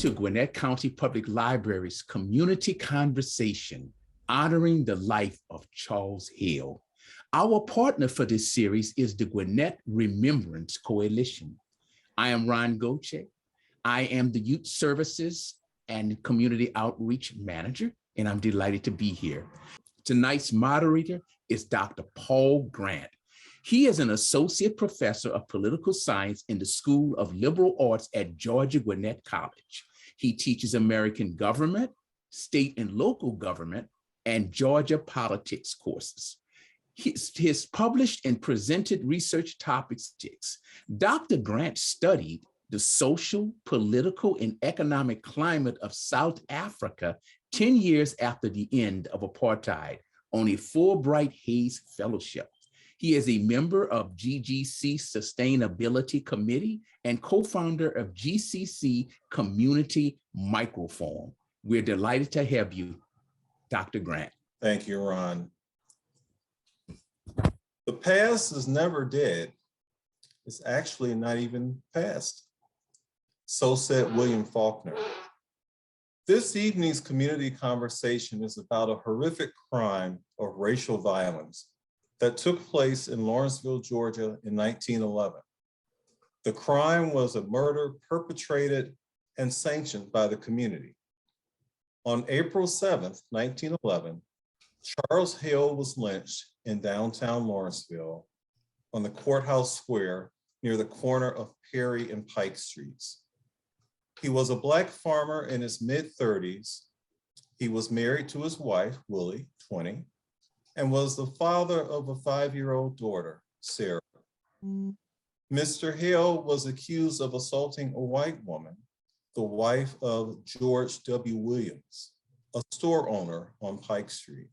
to Gwinnett County Public Library's Community Conversation, honoring the life of Charles Hale. Our partner for this series is the Gwinnett Remembrance Coalition. I am Ron Goche. I am the Youth Services and Community Outreach Manager, and I'm delighted to be here. Tonight's moderator is Dr. Paul Grant. He is an associate professor of political science in the School of Liberal Arts at Georgia Gwinnett College. He teaches American government, state and local government, and Georgia politics courses. His published and presented research topics. Dr. Grant studied the social, political, and economic climate of South Africa 10 years after the end of apartheid on a Fulbright Hays Fellowship. He is a member of GGC Sustainability Committee and co-founder of GCC Community Microforum. We're delighted to have you, Dr. Grant. Thank you, Ron. The past is never dead. It's actually not even past. So said William Faulkner. This evening's community conversation is about a horrific crime of racial violence that took place in Lawrenceville, Georgia in 1911. The crime was a murder perpetrated and sanctioned by the community. On April 7th, 1911, Charles Hale was lynched in downtown Lawrenceville on the courthouse square near the corner of Perry and Pike Streets. He was a Black farmer in his mid-30s. He was married to his wife, Willie, 20, and was the father of a 5-year-old daughter, Sarah. Mr. Hale was accused of assaulting a white woman, the wife of George W. Williams, a store owner on Pike Street.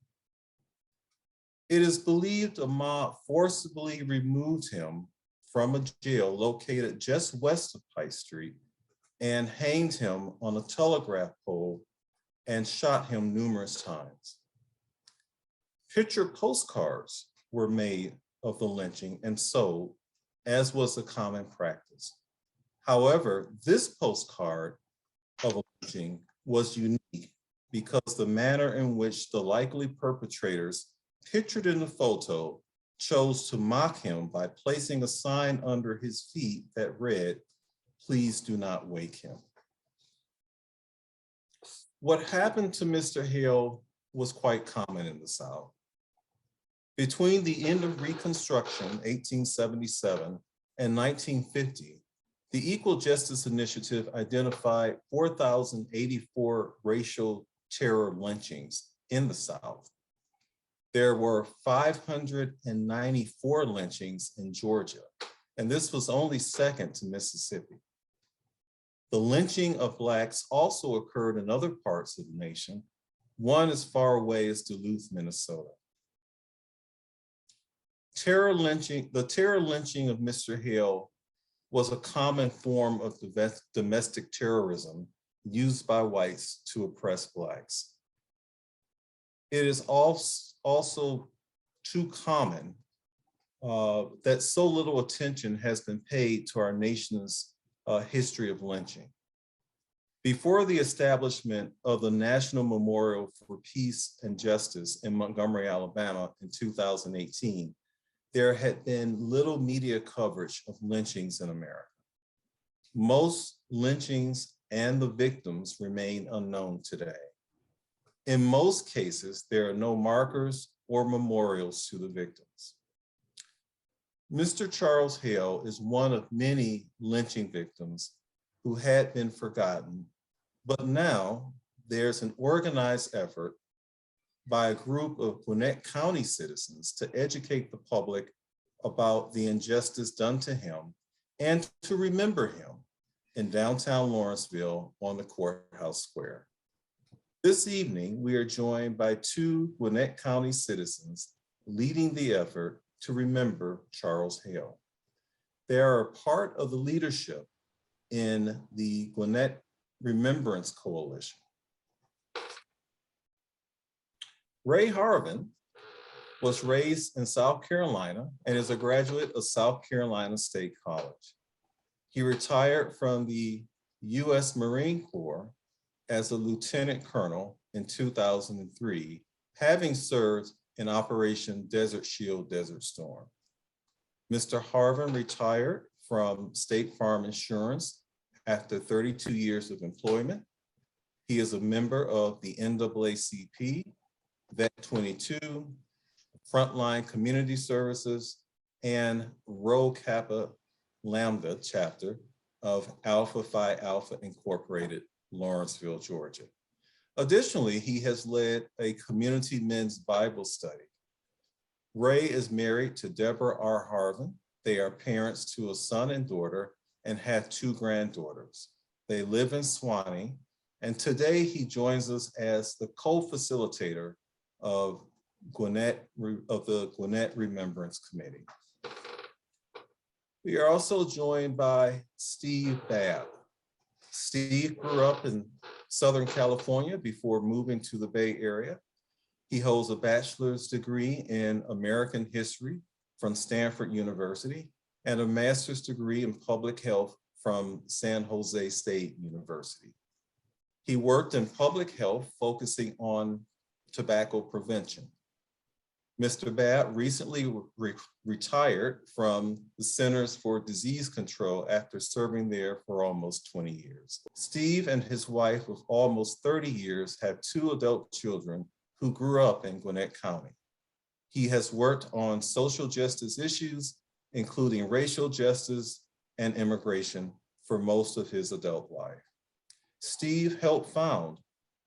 It is believed a mob forcibly removed him from a jail located just west of Pike Street and hanged him on a telegraph pole and shot him numerous times. Picture postcards were made of the lynching and sold, as was the common practice. However, this postcard of a lynching was unique because the manner in which the likely perpetrators pictured in the photo chose to mock him by placing a sign under his feet that read, "Please do not wake him." What happened to Mr. Hale was quite common in the South. Between the end of Reconstruction, 1877, and 1950, the Equal Justice Initiative identified 4,084 racial terror lynchings in the South. There were 594 lynchings in Georgia, and this was only second to Mississippi. The lynching of Blacks also occurred in other parts of the nation, one as far away as Duluth, Minnesota. The terror lynching of Mr. Hale was a common form of domestic terrorism used by whites to oppress Blacks. It is also too common that so little attention has been paid to our nation's history of lynching. Before the establishment of the National Memorial for Peace and Justice in Montgomery, Alabama in 2018, there had been little media coverage of lynchings in America. Most lynchings and the victims remain unknown today. In most cases, there are no markers or memorials to the victims. Mr. Charles Hale is one of many lynching victims who had been forgotten, but now there's an organized effort by a group of Gwinnett County citizens to educate the public about the injustice done to him and to remember him in downtown Lawrenceville on the courthouse square. This evening, we are joined by 2 Gwinnett County citizens leading the effort to remember Charles Hale. They are a part of the leadership in the Gwinnett Remembrance Coalition. Ray Harvin was raised in South Carolina and is a graduate of South Carolina State College. He retired from the U.S. Marine Corps as a lieutenant colonel in 2003, having served in Operation Desert Shield Desert Storm. Mr. Harvin retired from State Farm Insurance after 32 years of employment. He is a member of the NAACP, Vet 22, Frontline Community Services, and Rho Kappa Lambda chapter of Alpha Phi Alpha Incorporated, Lawrenceville, Georgia. Additionally, he has led a community men's Bible study. Ray is married to Deborah R. Harvin. They are parents to a son and daughter and have 2 granddaughters. They live in Swanee, and today he joins us as the co-facilitator of the Gwinnett Remembrance Committee. We are also joined by Steve Babb. Steve grew up in Southern California before moving to the Bay Area. He holds a bachelor's degree in American history from Stanford University and a master's degree in public health from San Jose State University. He worked in public health, focusing on tobacco prevention. Mr. Babb recently retired from the Centers for Disease Control after serving there for almost 20 years. Steve and his wife of almost 30 years have 2 adult children who grew up in Gwinnett County. He has worked on social justice issues, including racial justice and immigration, for most of his adult life. Steve helped found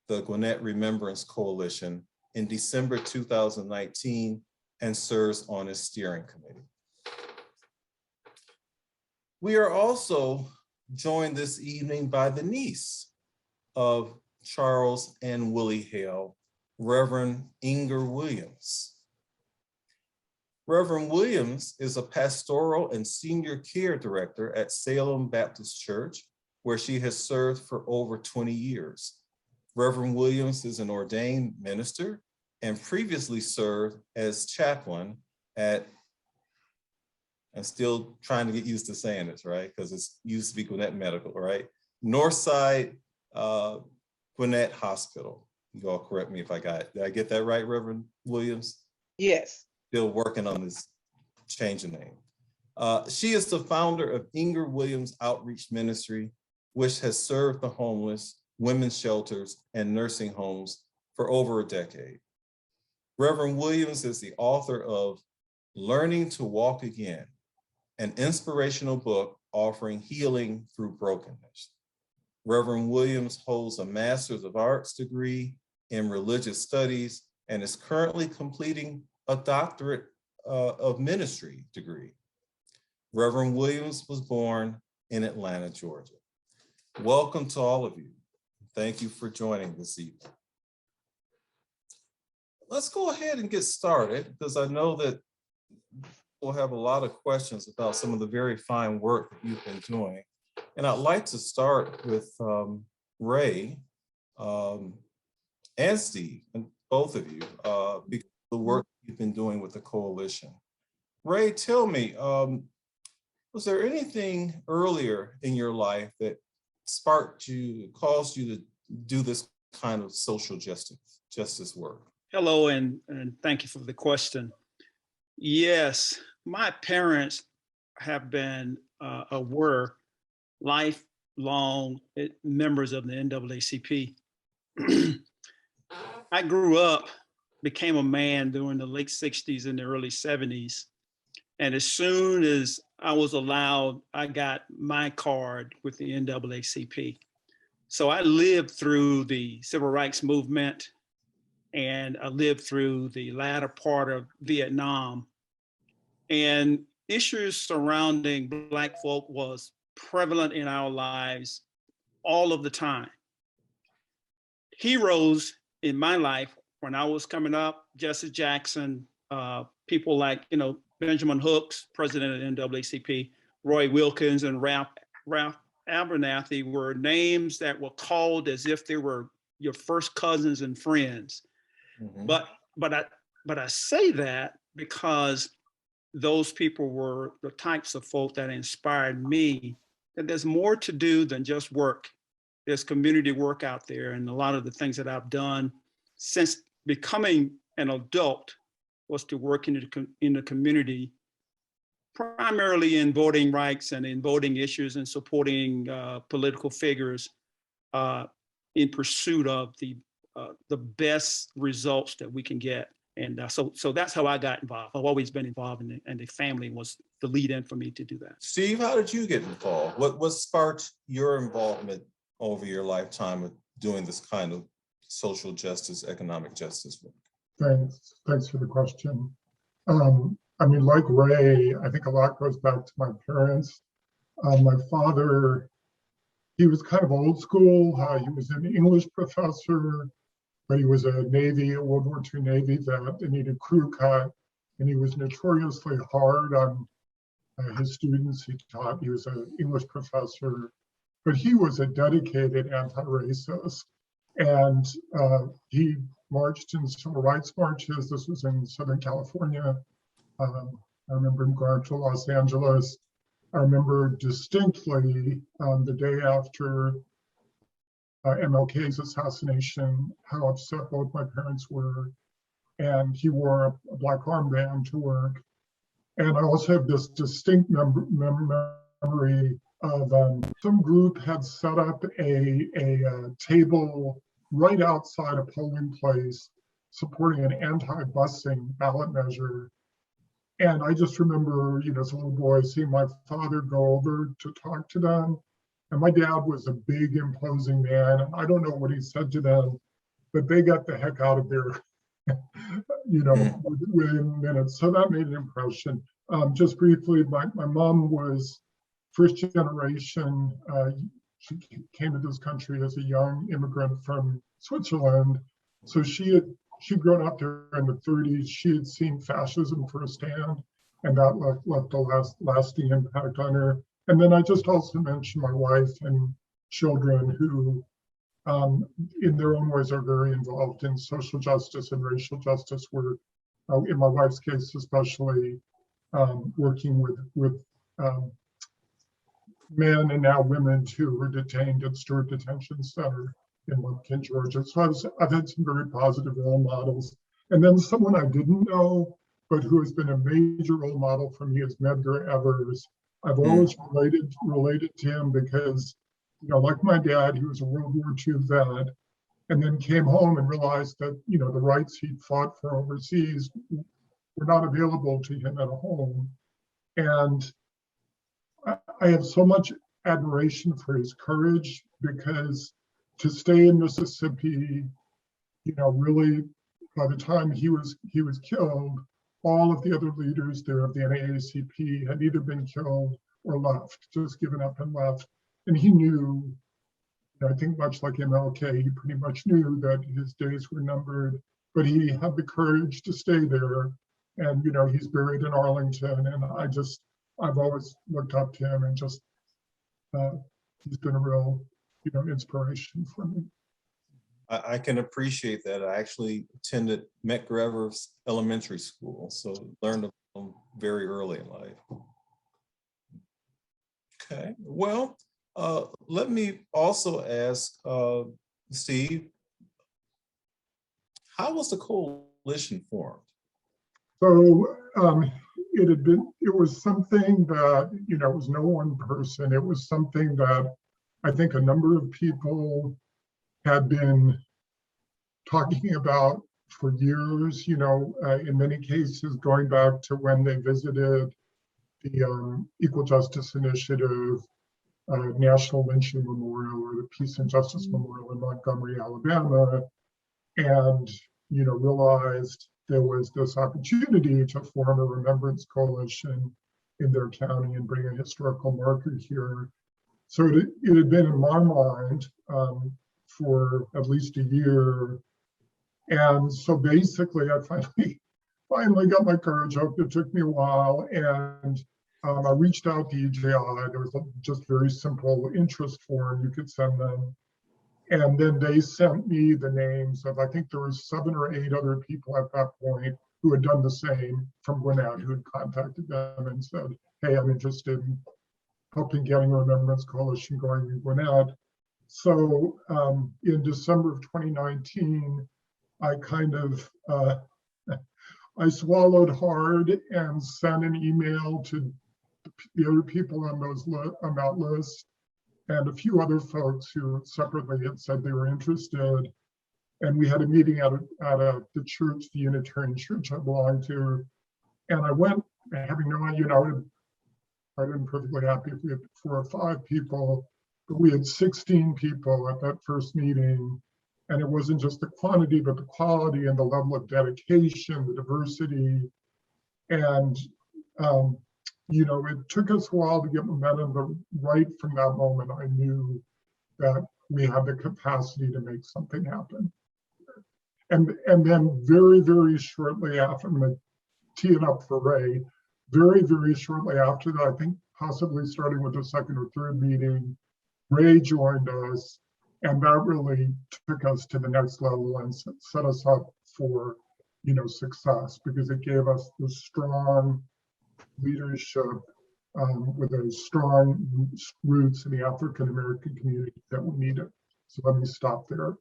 the Gwinnett Remembrance Coalition in December 2019 and serves on its steering committee. We are also joined this evening by the niece of Charles and Willie Hale, Reverend Inger Williams. Reverend Williams is a pastoral and senior care director at Salem Baptist Church, where she has served for over 20 years. Reverend Williams is an ordained minister and previously served as chaplain at, I'm still trying to get used to saying this, right? Because it used to be Gwinnett Medical, right? Northside Gwinnett Hospital. You all correct me if I got it. Did I get that right, Reverend Williams? Yes. Still working on this change of name. She is the founder of Inger Williams Outreach Ministry, which has served the homeless, women's shelters, and nursing homes for over a decade. Reverend Williams is the author of Learning to Walk Again, an inspirational book offering healing through brokenness. Reverend Williams holds a Master's of Arts degree in Religious Studies and is currently completing a Doctorate of Ministry degree. Reverend Williams was born in Atlanta, Georgia. Welcome to all of you. Thank you for joining this evening. Let's go ahead and get started, because I know that we'll have a lot of questions about some of the very fine work that you've been doing. And I'd like to start with Ray and Steve, and both of you, because of the work you've been doing with the coalition. Ray, tell me, was there anything earlier in your life that sparked you, caused you to do this kind of social justice work? Hello, and thank you for the question. Yes, my parents have been were lifelong members of the NAACP. I grew up, became a man during the late 60s and the early 70s. And as soon as I was allowed, I got my card with the NAACP. So I lived through the civil rights movement, and I lived through the latter part of Vietnam. And issues surrounding Black folk was prevalent in our lives all of the time. Heroes in my life when I was coming up, Jesse Jackson, people like, Benjamin Hooks, president of the NAACP, Roy Wilkins, and Ralph Abernathy were names that were called as if they were your first cousins and friends. Mm-hmm. But I say that because those people were the types of folk that inspired me that there's more to do than just work. There's community work out there, and a lot of the things that I've done since becoming an adult was to work in the community, primarily in voting rights and in voting issues and supporting political figures in pursuit of the best results that we can get. And so that's how I got involved. I've always been involved in it, and the family was the lead in for me to do that. Steve, how did you get involved? What sparked your involvement over your lifetime with doing this kind of social justice, economic justice work? Thanks for the question. I mean, like Ray, I think a lot goes back to my parents. My father, he was kind of old school. He was an English professor, but he was a World War II Navy vet, and he did crew cut, and he was notoriously hard on his students. He was an English professor, but he was a dedicated anti-racist. And he marched in civil rights marches. This was in Southern California. I remember him going to Los Angeles. I remember distinctly the day after MLK's assassination, how upset both my parents were. And he wore a black armband to work. And I also have this distinct memory of some group had set up a table right outside a polling place supporting an anti-busing ballot measure. And I just remember, as a little boy, seeing my father go over to talk to them. And my dad was a big, imposing man. And I don't know what he said to them, but they got the heck out of there, within minutes. So that made an impression. Just briefly, my mom was first generation. She came to this country as a young immigrant from Switzerland. So she'd grown up there in the 30s. She had seen fascism firsthand, and that left a lasting impact on her. And then I just also mentioned my wife and children who, in their own ways, are very involved in social justice and racial justice. We're, in my wife's case especially, working with men and now women who were detained at Stewart Detention Center in Lumpkin, Georgia. So I've had some very positive role models. And then someone I didn't know, but who has been a major role model for me is Medgar Evers. I've always related to him because, like my dad, he was a World War II vet, and then came home and realized that, the rights he'd fought for overseas were not available to him at home. And I have so much admiration for his courage, because to stay in Mississippi, really, by the time he was killed, all of the other leaders there of the NAACP had either been killed or left, just given up and left. And he knew, I think much like MLK, he pretty much knew that his days were numbered, but he had the courage to stay there. And, he's buried in Arlington, and I've always looked up to him, and just, he's been a real, inspiration for me. I can appreciate that. I actually attended Medgar Evers Elementary School, so learned about him very early in life. Okay, well, let me also ask Steve, how was the coalition formed? So it was something that, it was no one person. It was something that I think a number of people had been talking about for years, in many cases going back to when they visited the Equal Justice Initiative, National Lynching Memorial, or the Peace and Justice Memorial in Montgomery, Alabama, and realized there was this opportunity to form a remembrance coalition in their county and bring a historical marker here. So it had been in my mind for at least a year. And so basically I finally got my courage up. It took me a while, and I reached out to EJI. There was just very simple interest form you could send them. And then they sent me the names of, I think there was 7 or 8 other people at that point who had done the same from Gwinnett, who had contacted them and said, hey, I'm interested in helping getting Remembrance Coalition going in Gwinnett. So in December of 2019, I kind of, I swallowed hard and sent an email to the other people on that list and a few other folks who separately had said they were interested. And we had a meeting at the church, the Unitarian church I belonged to. And I went, having no idea, I'd been perfectly happy if we had 4 or 5 people, but we had 16 people at that first meeting. And it wasn't just the quantity, but the quality and the level of dedication, the diversity. And, you know, it took us a while to get momentum, but right from that moment, I knew that we had the capacity to make something happen. And then very, very shortly after, I'm going to tee it up for Ray, very, very shortly after that, I think possibly starting with the second or third meeting, Ray joined us, and that really took us to the next level and set us up for, you know, success, because it gave us the strong leadership with a strong roots in the African American community that we needed. So let me stop there.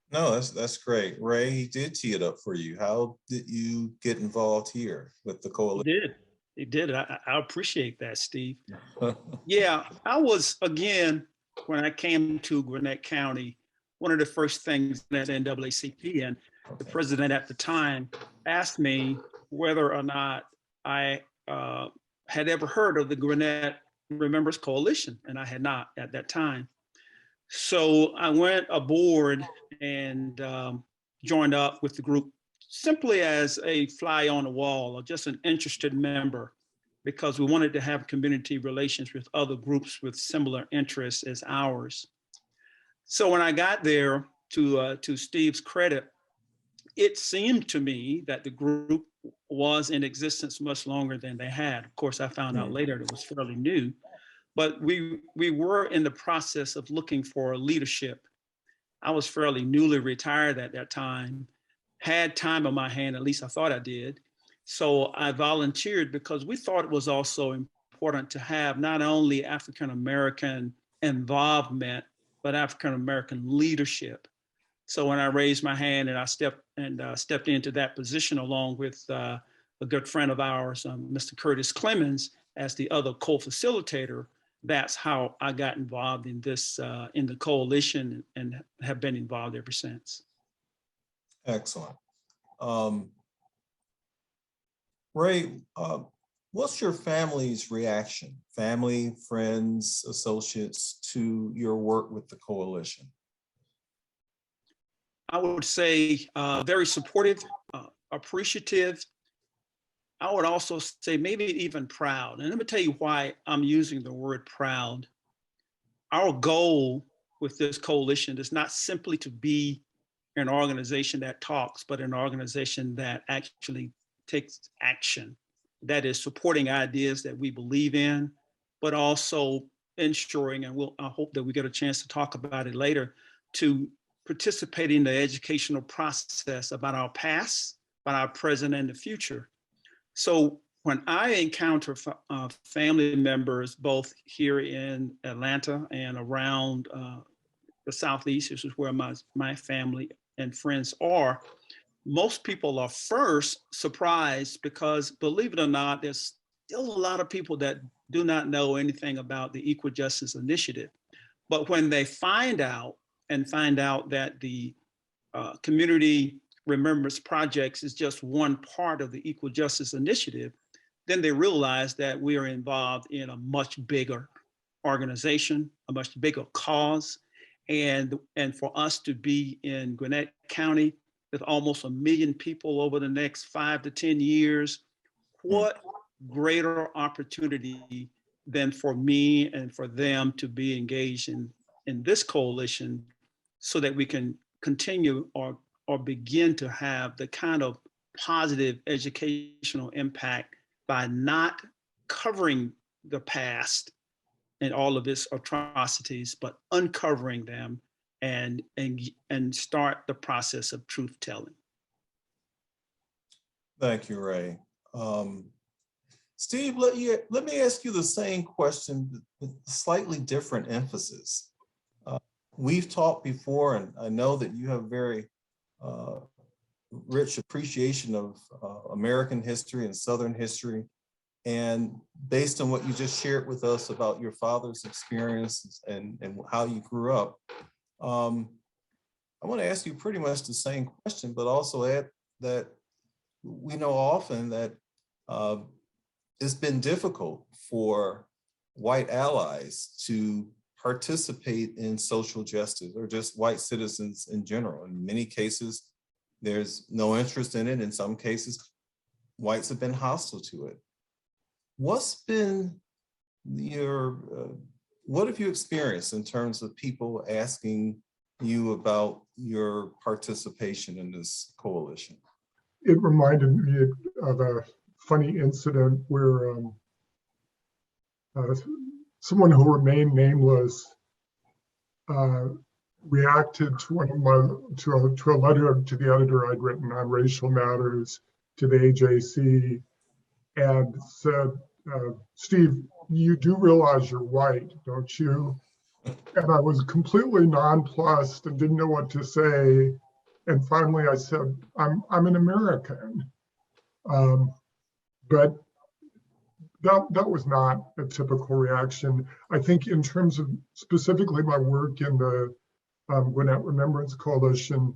No, that's great. Ray, he did tee it up for you. How did you get involved here with the coalition? He did. I appreciate that, Steve. Yeah, I was, again, when I came to Gwinnett County, one of the first things that NAACP and the president at the time asked me whether or not I had ever heard of the Gwinnett Remembrance Coalition, and I had not at that time. So I went aboard and joined up with the group simply as a fly on the wall or just an interested member, because we wanted to have community relations with other groups with similar interests as ours. So when I got there, to Steve's credit, it seemed to me that the group was in existence much longer than they had. Of course, I found out later it was fairly new, but we were in the process of looking for leadership. I was fairly newly retired at that time, had time on my hand, at least I thought I did. So I volunteered because we thought it was also important to have not only African-American involvement, but African-American leadership. So when I raised my hand and I stepped into that position along with a good friend of ours, Mr. Curtis Clemens, as the other co-facilitator, that's how I got involved in this, in the coalition, and have been involved ever since. Excellent. Ray, what's your family's reaction, family, friends, associates, to your work with the coalition? I would say very supportive, appreciative. I would also say maybe even proud. And let me tell you why I'm using the word proud. Our goal with this coalition is not simply to be an organization that talks, but an organization that actually takes action, that is supporting ideas that we believe in, but also ensuring, and I hope that we get a chance to talk about it later, to participate in the educational process about our past, about our present and the future. So when I encounter family members, both here in Atlanta and around the Southeast, this is where my family and friends are, most people are first surprised because, believe it or not, there's still a lot of people that do not know anything about the Equal Justice Initiative. But when they find out that the Community Remembrance Projects is just one part of the Equal Justice Initiative, then they realize that we are involved in a much bigger organization, a much bigger cause. And for us to be in Gwinnett County with almost 1 million people over the next 5 to 10 years, what greater opportunity than for me and for them to be engaged in this coalition so that we can continue or begin to have the kind of positive educational impact by not covering the past and all of its atrocities, but uncovering them and start the process of truth telling. Thank you, Ray. Steve, let me ask you the same question with slightly different emphasis. We've talked before, and I know that you have very rich appreciation of American history and Southern history. And based on what you just shared with us about your father's experiences and how you grew up, I want to ask you pretty much the same question, but also add that we know often that it's been difficult for white allies to participate in social justice, or just white citizens in general. In many cases, there's no interest in it. In some cases, whites have been hostile to it. What's been what have you experienced in terms of people asking you about your participation in this coalition? It reminded me of a funny incident where someone who remained nameless reacted to to a letter to the editor I'd written on racial matters to the AJC, and said, Steve, you do realize you're white, don't you? And I was completely nonplussed and didn't know what to say. And finally I said, I'm an American. But that was not a typical reaction. I think in terms of specifically my work in the Gwinnett Remembrance Coalition,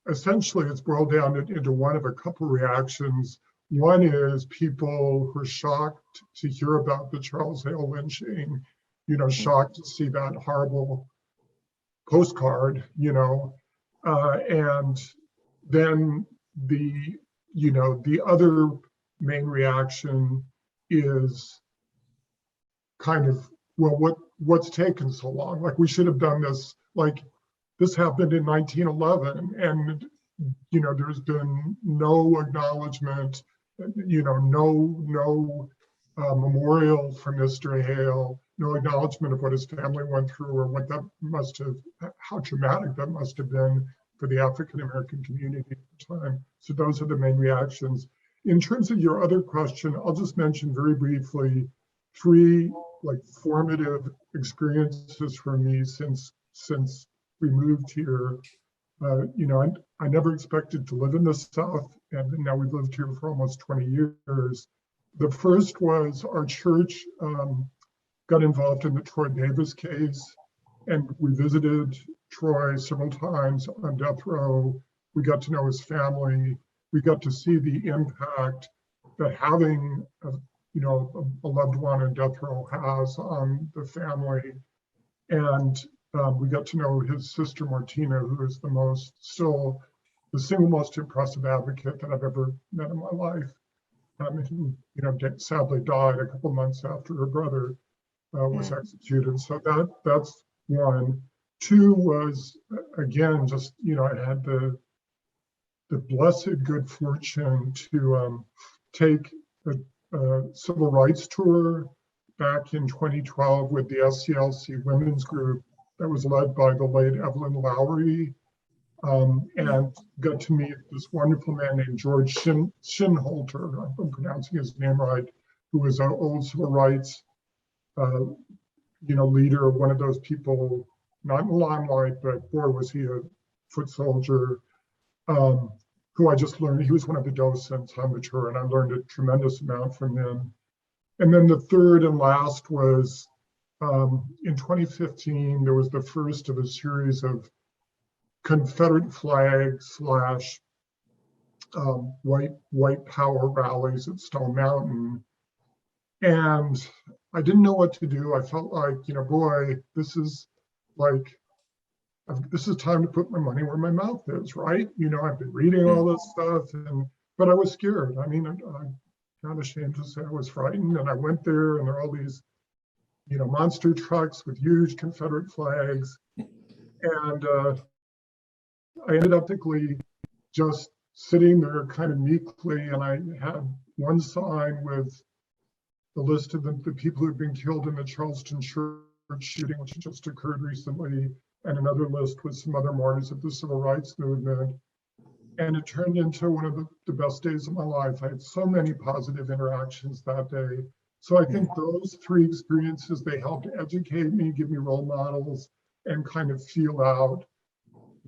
essentially it's boiled down into one of a couple reactions. One is people who are shocked to hear about the Charles Hale lynching, shocked to see that horrible postcard, and then the other main reaction is kind of, well, what's taken so long? Like, we should have done this, like this happened in 1911, and there's been no acknowledgement, no memorial for Mr. Hale, no acknowledgement of what his family went through, or what that must have, how traumatic that must have been for the African American community at the time. So those are the main reactions. In terms of your other question, I'll just mention very briefly 3 formative experiences for me since we moved here. I never expected to live in the South, and now we've lived here for almost 20 years. The first was our church got involved in the Troy Davis case, and we visited Troy several times on death row. We got to know his family. We got to see the impact that having a loved one on death row has on the family. And we got to know his sister Martina, who is still the single most impressive advocate that I've ever met in my life. Who sadly died a couple months after her brother was executed. So that's one. 2 was, again, just I had the blessed good fortune to take a civil rights tour back in 2012 with the SCLC women's group that was led by the late Evelyn Lowry, and got to meet this wonderful man named George Shinholter, if I'm pronouncing his name right, who was an old civil rights leader, one of those people, not in the limelight, but boy, was he a foot soldier, who I just learned, he was one of the docents on the tour, and I learned a tremendous amount from him. And then the third and last was in 2015, there was the first of a series of Confederate flag / white power rallies at Stone Mountain. And I didn't know what to do. I felt like, boy, this is time to put my money where my mouth is, right? I've been reading all this stuff, but I was scared. I mean, I'm not ashamed to say I was frightened. And I went there, and there are all these, monster trucks with huge Confederate flags. And I ended up just sitting there kind of meekly, and I had one sign with the list of the people who've been killed in the Charleston church shooting, which just occurred recently, and another list with some other martyrs of the civil rights movement. And it turned into one of the best days of my life. I had so many positive interactions that day. So I think those three experiences, they helped educate me, give me role models, and kind of feel out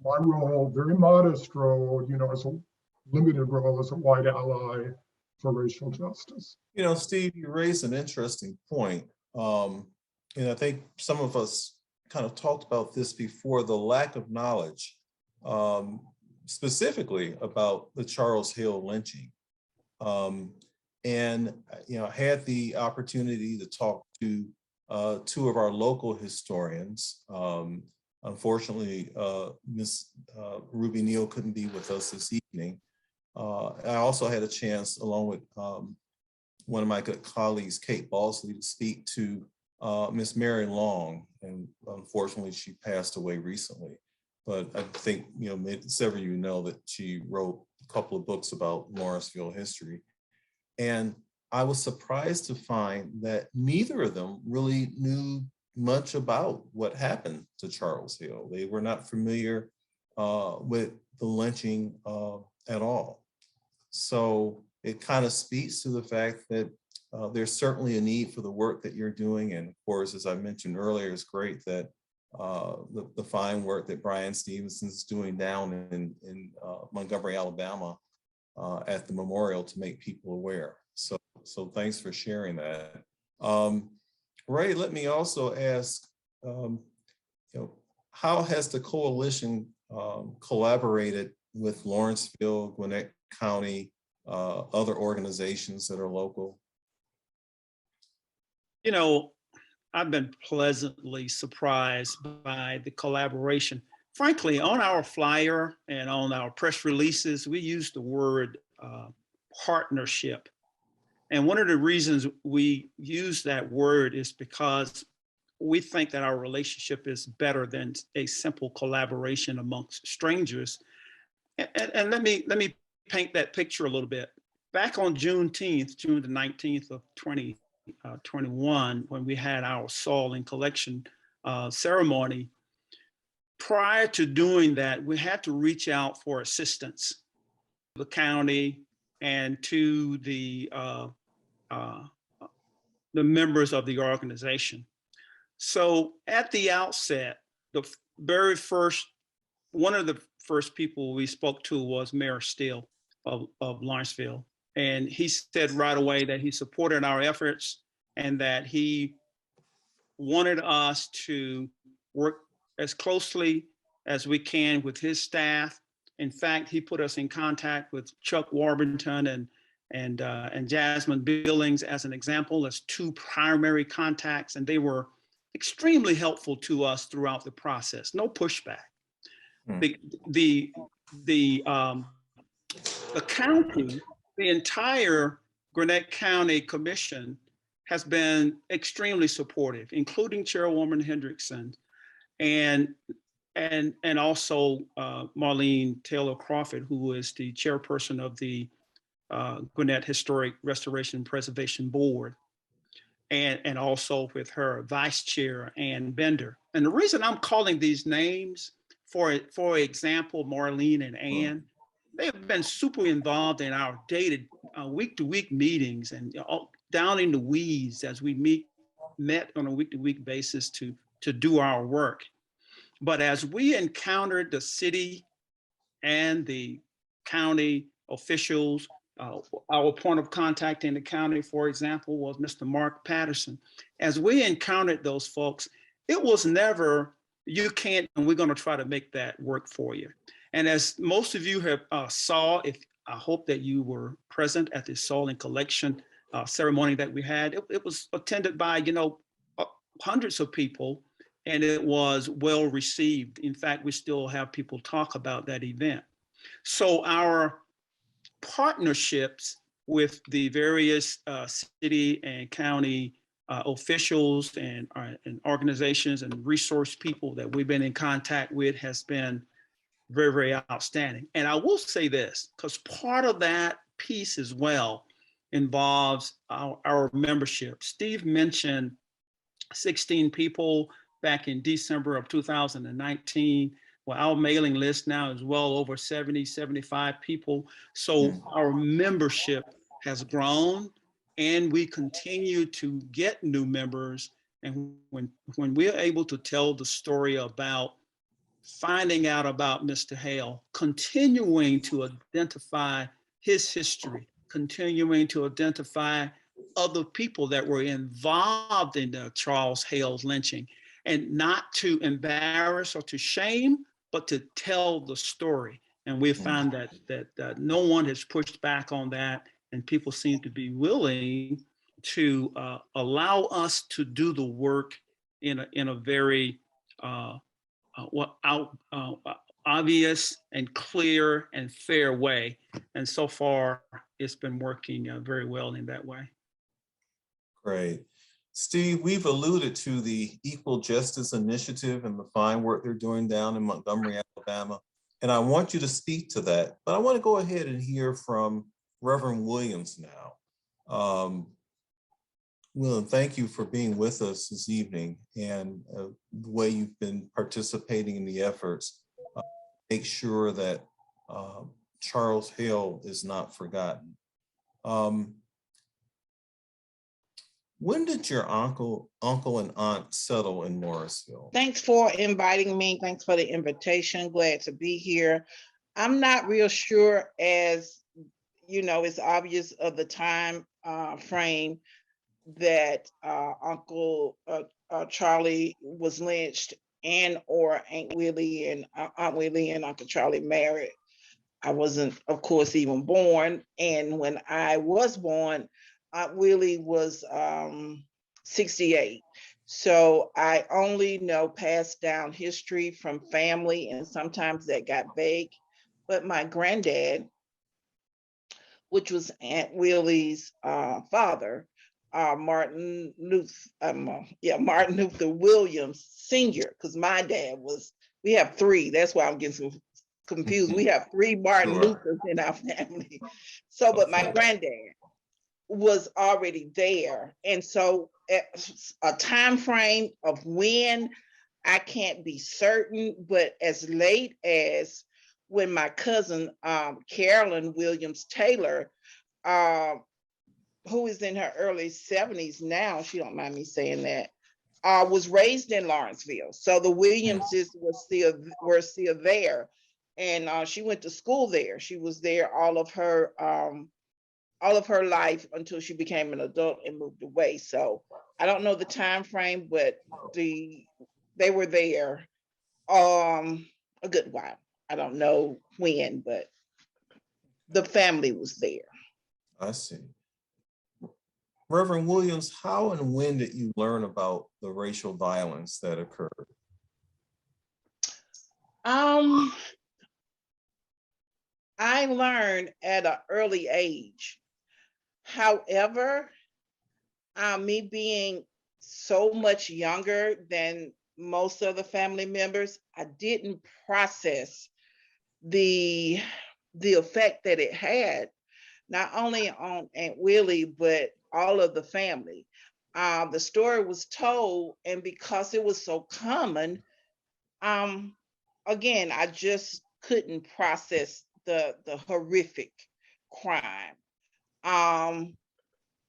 my role, very modest role, as a limited role as a white ally for racial justice. Steve, you raised an interesting point. And I think some of us kind of talked about this before, the lack of knowledge, specifically about the Charles Hale lynching. And I had the opportunity to talk to two of our local historians. Unfortunately, Ms. Ruby Neal couldn't be with us this evening. I also had a chance, along with one of my good colleagues, Kate Balsley, to speak to Miss Mary Long, and unfortunately she passed away recently. But I think several of you know that she wrote a couple of books about Lawrenceville history. And I was surprised to find that neither of them really knew much about what happened to Charles Hale. They were not familiar with the lynching at all. So it kind of speaks to the fact that there's certainly a need for the work that you're doing. And of course, as I mentioned earlier, it's great that the fine work that Brian Stevenson's doing down in Montgomery, Alabama, at the memorial to make people aware. So thanks for sharing that. Ray, let me also ask, how has the coalition collaborated with Lawrenceville, Gwinnett County, other organizations that are local? I've been pleasantly surprised by the collaboration. Frankly, on our flyer and on our press releases, we use the word partnership. And one of the reasons we use that word is because we think that our relationship is better than a simple collaboration amongst strangers. And let me paint that picture a little bit. Back on June the 19th of 2021, when we had our soil and collection ceremony, prior to doing that, we had to reach out for assistance to the county and to the members of the organization. So at the outset, one of the first people we spoke to was Mayor Steele of Lawrenceville. And he said right away that he supported our efforts and that he wanted us to work as closely as we can with his staff. In fact, he put us in contact with Chuck Warburton and Jasmine Billings as an example, as two primary contacts, and they were extremely helpful to us throughout the process. No pushback. The county, the entire Gwinnett County Commission has been extremely supportive, including Chairwoman Hendrickson and also Marlene Taylor Crawford, who is the chairperson of the Gwinnett Historic Restoration and Preservation Board, and also with her vice chair, Ann Bender. And the reason I'm calling these names, for example, Marlene and Ann, they have been super involved in our week-to-week meetings and down in the weeds as we met on a week-to-week basis to do our work. But as we encountered the city and the county officials, our point of contact in the county, for example, was Mr. Mark Patterson. As we encountered those folks, it was never, you can't, and we're going to try to make that work for you. And as most of you have saw, I hope that you were present at the soil and collection ceremony that we had. It was attended by, hundreds of people, and it was well received. In fact, we still have people talk about that event. So our partnerships with the various city and county officials and organizations and resource people that we've been in contact with has been very, very outstanding. And I will say this, because part of that piece as well involves our membership. Steve mentioned 16 people back in December of 2019 well, our mailing list now is well over 70, 75 people. So our membership has grown, and we continue to get new members. And when we're able to tell the story about finding out about Mr. Hale, continuing to identify his history, continuing to identify other people that were involved in the Charles Hale's lynching, and not to embarrass or to shame, but to tell the story. And we found that no one has pushed back on that, and people seem to be willing to allow us to do the work in a very obvious and clear and fair way. And so far, it's been working very well in that way. Great. Steve, we've alluded to the Equal Justice Initiative and the fine work they're doing down in Montgomery, Alabama. And I want you to speak to that, but I want to go ahead and hear from Reverend Williams now. William, thank you for being with us this evening, and the way you've been participating in the efforts. Make sure that Charles Hale is not forgotten. When did your uncle and aunt settle in Morrisville? Thanks for inviting me. Thanks for the invitation. Glad to be here. I'm not real sure, as you know, it's obvious of the time frame that Uncle Charlie was lynched, and or Aunt Willie and Uncle Charlie married. I wasn't, of course, even born. And when I was born, Aunt Willie was 68. So I only know passed down history from family, and sometimes that got vague. But my granddad, which was Aunt Willie's father, Martin Luther Williams Sr., because my dad was, we have three, that's why I'm getting so confused. We have three Martin Luthers in our family. So, but my granddad was already there. And so a time frame of when, I can't be certain, but as late as when my cousin, Carolyn Williams Taylor, who is in her early 70s now, she don't mind me saying that, was raised in Lawrenceville. So the Williamses were still there. And she went to school there. She was there all of her life until she became an adult and moved away. So I don't know the time frame, but they were there a good while. I don't know when, but the family was there. I see. Reverend Williams, how and when did you learn about the racial violence that occurred? I learned at an early age. However, me being so much younger than most of the family members, I didn't process the effect that it had, not only on Aunt Willie, but all of the family. The story was told, and because it was so common, again, I just couldn't process the horrific crime.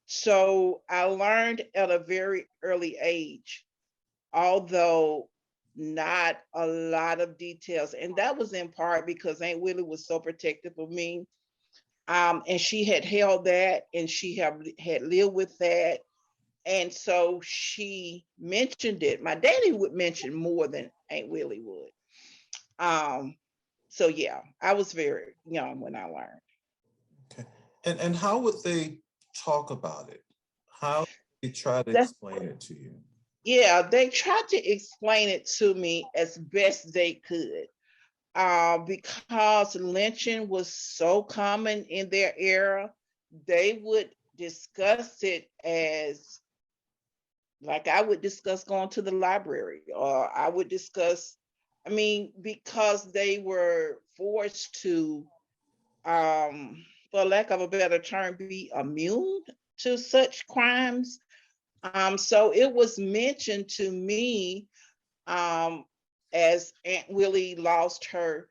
So I learned at a very early age, although not a lot of details. And that was in part because Aunt Willie was so protective of me. And she had held that, and she had lived with that. And so she mentioned it. My daddy would mention more than Aunt Willie would. So yeah, I was very young when I learned. Okay. And how would they talk about it? How did they try to explain it to you? Yeah, they tried to explain it to me as best they could. Because lynching was so common in their era, they would discuss it as, like I would discuss going to the library, or I would discuss, because they were forced to, for lack of a better term, be immune to such crimes. So it was mentioned to me as Aunt Willie lost her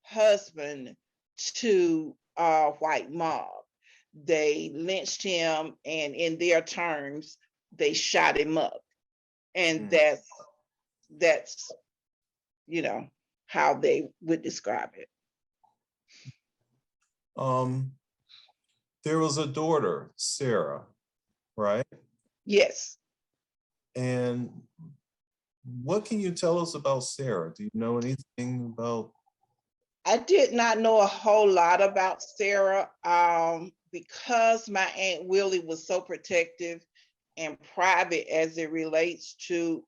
husband to a white mob. They lynched him, and in their terms, they shot him up. And that's how they would describe it. There was a daughter, Sarah, right? Yes. And what can you tell us about Sarah? Do you know anything about? I did not know a whole lot about Sarah because my Aunt Willie was so protective and private as it relates to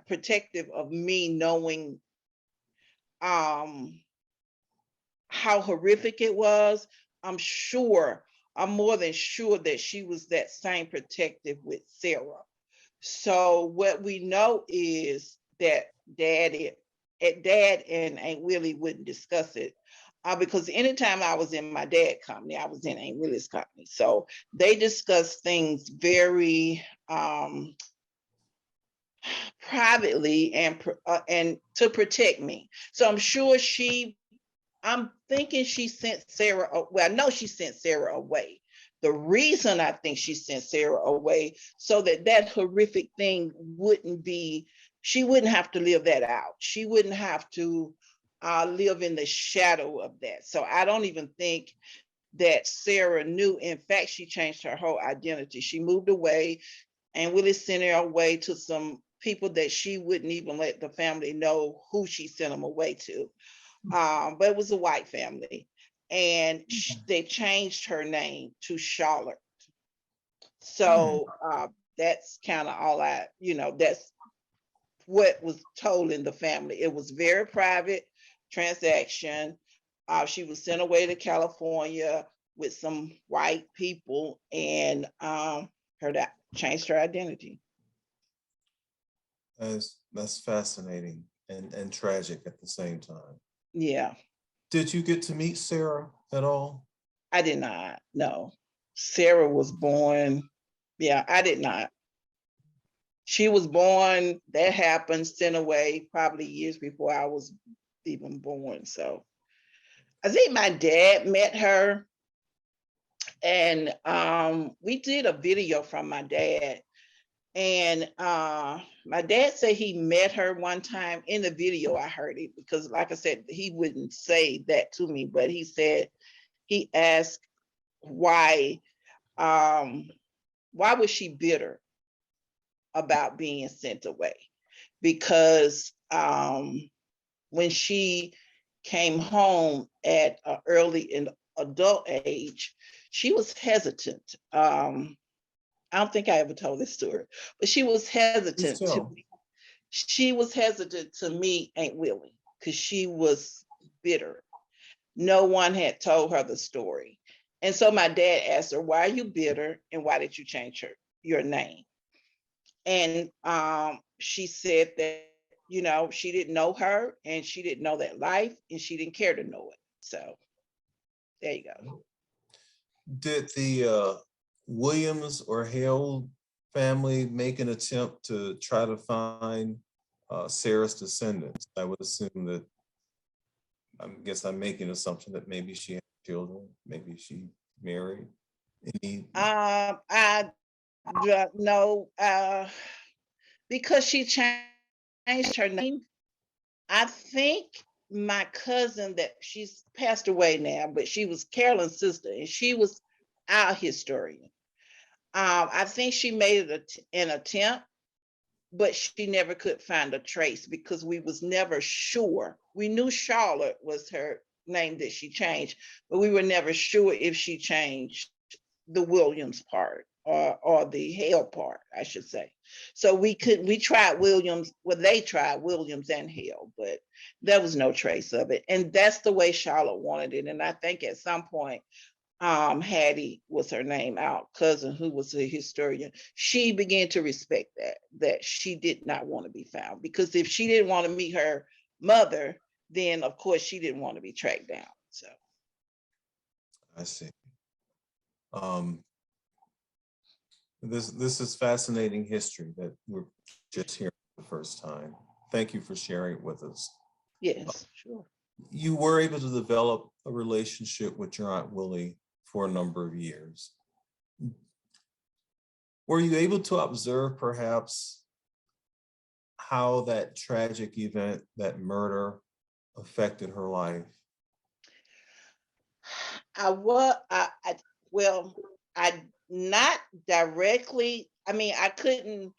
protective of me knowing how horrific it was. I'm more than sure that she was that same protective with Sarah. So what we know is that Dad and Aunt Willie wouldn't discuss it because anytime I was in my dad's company, I was in Aunt Willie's company. So they discussed things very privately and to protect me. So I'm thinking she sent Sarah. Well, I know she sent Sarah away. The reason I think she sent Sarah away so that horrific thing she wouldn't have to live that out. She wouldn't have to live in the shadow of that. So I don't even think that Sarah knew. In fact, she changed her whole identity. She moved away, and Willie sent her away to some people that she wouldn't even let the family know who she sent them away to. But it was a white family. And they changed her name to Charlotte. So that's kind of all that's what was told in the family. It was very private transaction. She was sent away to California with some white people and changed her identity. That's fascinating and tragic at the same time. Yeah. Did you get to meet Sarah at all? I did not. No. Sarah was born. Yeah, I did not. She was born, that happened, sent away probably years before I was even born. So I think my dad met her, and we did a video from my dad. And my dad said he met her one time. In the video, I heard it because, like I said, he wouldn't say that to me, but he said he asked why was she bitter about being sent away? Because when she came home at early in adult age, she was hesitant. I don't think I ever told this story, but she was hesitant to meet Aunt Willie because she was bitter. No one had told her the story. And so my dad asked her, why are you bitter and why did you change your name? And she said that, she didn't know her and she didn't know that life and she didn't care to know it. So there you go. Did the Williams or Hale family make an attempt to try to find Sarah's descendants? I would assume that, I guess I'm making an assumption that maybe she had children, maybe she married. I don't know, because she changed her name. I think my cousin, that she's passed away now, but she was Carolyn's sister and she was our historian. I think she made an attempt, but she never could find a trace because we was never sure. We knew Charlotte was her name that she changed, but we were never sure if she changed the Williams part or the Hale part, I should say. So we tried Williams, they tried Williams and Hale, but there was no trace of it. And that's the way Charlotte wanted it. And I think at some point, Hattie was her name, our cousin who was a historian, she began to respect that she did not want to be found, because if she didn't want to meet her mother, then of course she didn't want to be tracked down. So I see. This is fascinating history that we're just hearing for the first time. Thank you for sharing it with us. Yes, sure. You were able to develop a relationship with your Aunt Willie for a number of years. Were you able to observe perhaps how that tragic event, that murder, affected her life? Well, I not directly, I mean, I couldn't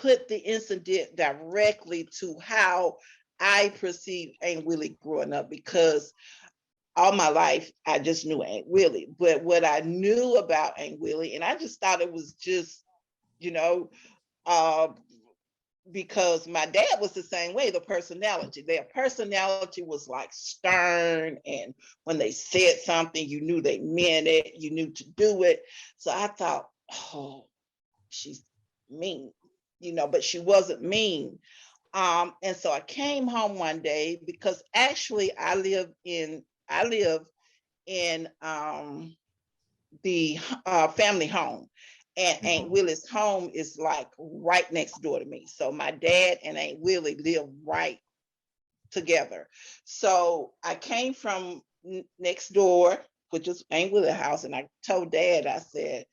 put the incident directly to how I perceived Aunt Willie growing up, because all my life I just knew Aunt Willie. But what I knew about Aunt Willie, and I just thought it was just, you know, uh, because my dad was the same way, the personality. Their personality was like stern, and when they said something, you knew they meant it, you knew to do it. So I thought, oh, she's mean, but she wasn't mean. And so I came home one day, because actually I live in the family home, and Aunt Willie's home is like right next door to me. So my dad and Aunt Willie live right together. So I came from next door, which is Aunt Willie's house, and I told Dad, I said,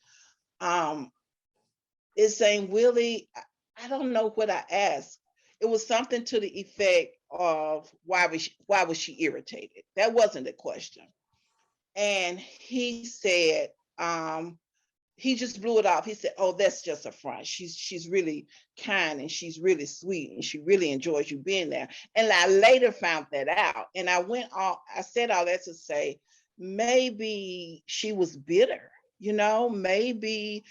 it's Aunt Willie. I don't know what I asked. It was something to the effect of why was she irritated? That wasn't the question. And he said, he just blew it off. He said, oh, that's just a front. She's really kind, and she's really sweet, and she really enjoys you being there. And I later found that out. And I said all that to say, maybe she was bitter, maybe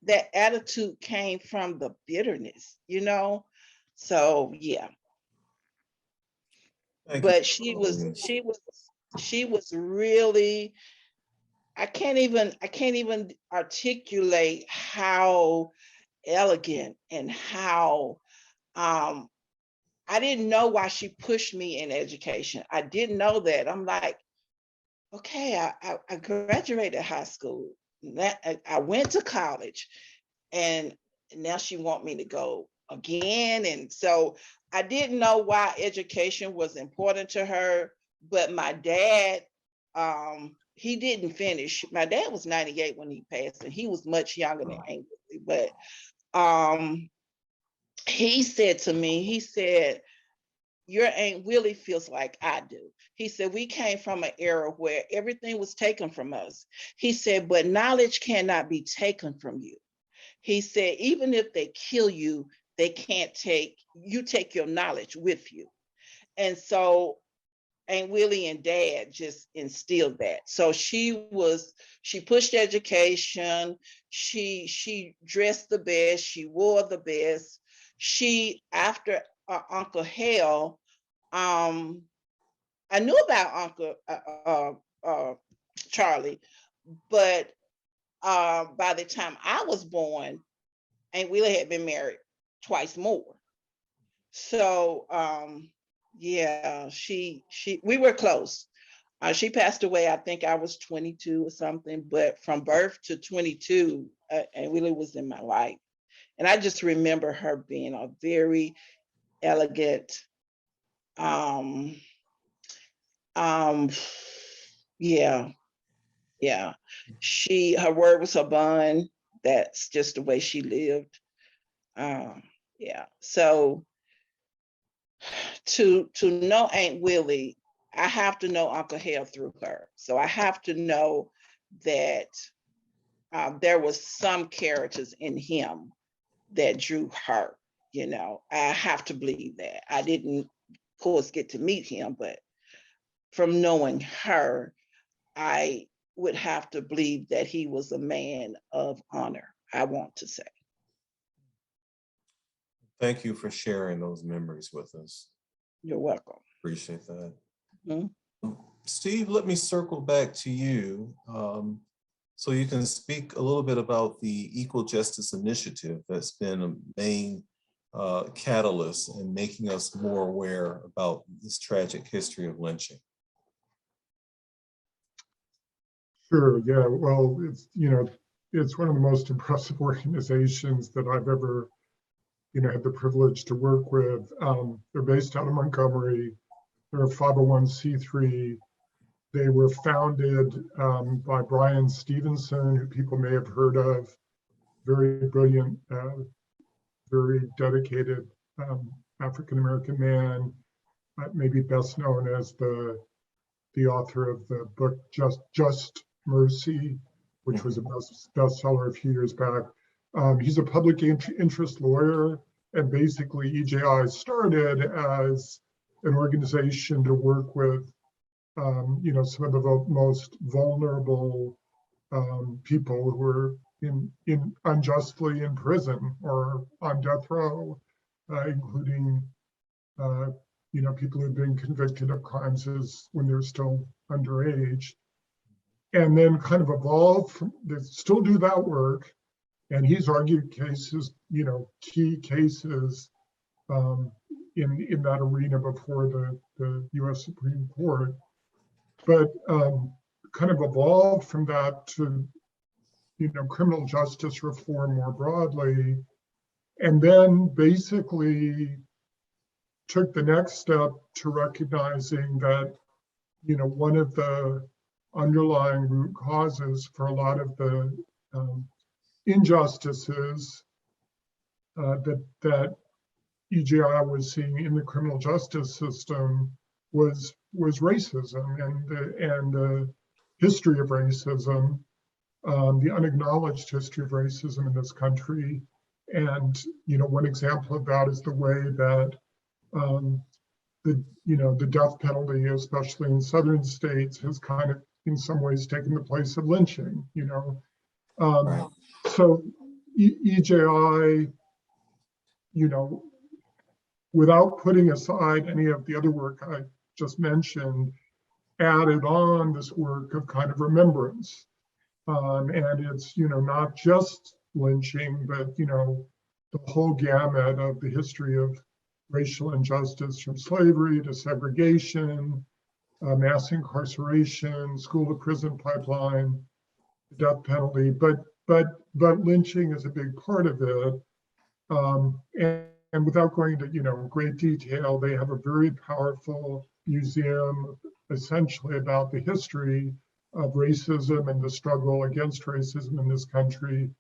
that attitude came from the bitterness, So yeah. But she was really, I can't even articulate how elegant and how I didn't know why she pushed me in education. I didn't know that. I'm like, okay, I graduated high school. I went to college, and now she want me to go again. And so I didn't know why education was important to her. But my dad, he didn't finish. My dad was 98 when he passed, and he was much younger than Aunt Willie. But he said to me, he said, your Aunt Willie feels like I do. He said, we came from an era where everything was taken from us. He said, but knowledge cannot be taken from you. He said, even if they kill you, they can't take your knowledge with you. And so Aunt Willie and Dad just instilled that. So she pushed education. She dressed the best. She wore the best. After Uncle Hale, I knew about Uncle Charlie, but by the time I was born, Aunt Willie had been married twice more. So yeah, we were close. She passed away, I think I was 22 or something, but from birth to 22, Aunt Willie was in my life. And I just remember her being a very elegant, yeah. Her word was her bond. That's just the way she lived. Yeah. So to know Aunt Willie, I have to know Uncle Hale through her. So I have to know that there was some characters in him that drew her. I have to believe that. I didn't, of course, get to meet him, but from knowing her, I would have to believe that he was a man of honor, I want to say. Thank you for sharing those memories with us. You're welcome. Appreciate that. Mm-hmm. Steve, let me circle back to you so you can speak a little bit about the Equal Justice Initiative that's been a main catalyst in making us more aware about this tragic history of lynching. Sure, yeah, well, it's one of the most impressive organizations that I've ever had the privilege to work with. They're based out of Montgomery. They're a 501c3. They were founded by Brian Stevenson, who people may have heard of. Very brilliant, very dedicated African-American man, maybe best known as the author of the book Just Mercy, which was a bestseller a few years back. He's a public interest lawyer, and basically EJI started as an organization to work with some of the most vulnerable people who are unjustly in prison or on death row, including people who've been convicted of crimes when they're still underage, and then kind of evolved from, they still do that work, and he's argued cases, key cases in that arena before the US Supreme Court, but kind of evolved from that to criminal justice reform more broadly, and then basically took the next step to recognizing that one of the underlying root causes for a lot of the injustices that EJI was seeing in the criminal justice system was racism and the history of racism, the unacknowledged history of racism in this country. And one example of that is the way that the death penalty, especially in southern states, has kind of in some ways taken the place of lynching. Right. So EJI, without putting aside any of the other work I just mentioned, added on this work of kind of remembrance. And it's, not just lynching, but, the whole gamut of the history of racial injustice, from slavery to segregation, mass incarceration, school to prison pipeline, death penalty. But lynching is a big part of it. And without going to great detail, they have a very powerful museum, essentially about the history of racism and the struggle against racism in this country.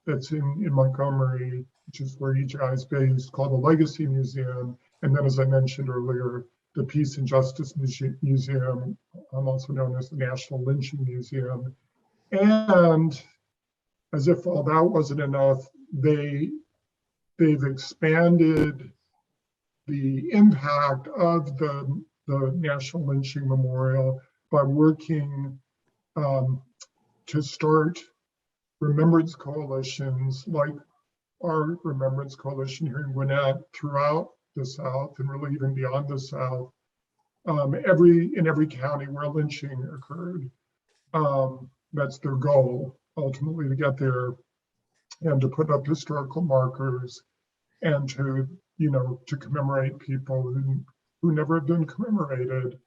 That's in Montgomery, which is where EJI is based, called the Legacy Museum. And then, as I mentioned earlier, the Peace and Justice Museum, also known as the National Lynching Museum. And as if all that wasn't enough, they've expanded the impact of the National Lynching Memorial by working to start remembrance coalitions like our Remembrance Coalition here in Gwinnett throughout the South, and really even beyond the South, in every county where lynching occurred. That's their goal, ultimately, to get there and to put up historical markers and to commemorate people who never have been commemorated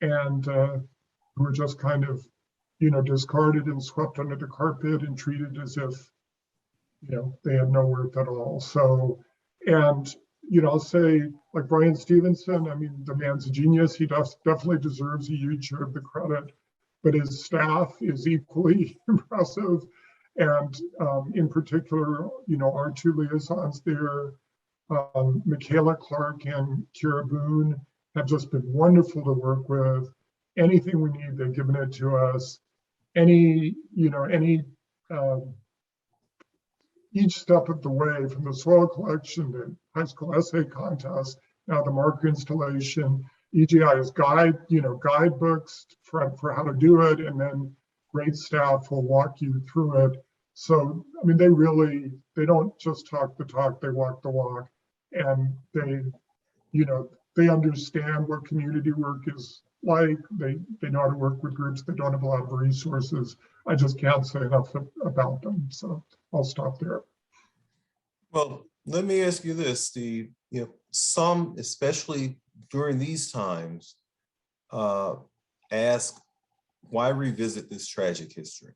and who are just kind of, discarded and swept under the carpet and treated as if, they had no worth at all. So, and, I'll say, like Brian Stevenson, I mean, the man's a genius. He definitely deserves a huge share of the credit, but his staff is equally impressive. And in particular, our two liaisons there, Michaela Clark and Kira Boone, have just been wonderful to work with. Anything we need, they've given it to us. Each step of the way, from the soil collection to high school essay contest, now the marker installation, EJI has guidebooks for how to do it, and then great staff will walk you through it. So, I mean, they don't just talk the talk, they walk the walk, and they understand what community work is like. They know how to work with groups that don't have a lot of resources. I just can't say enough about them. So I'll stop there. Well, let me ask you this, Steve. Some, especially during these times, ask, why revisit this tragic history?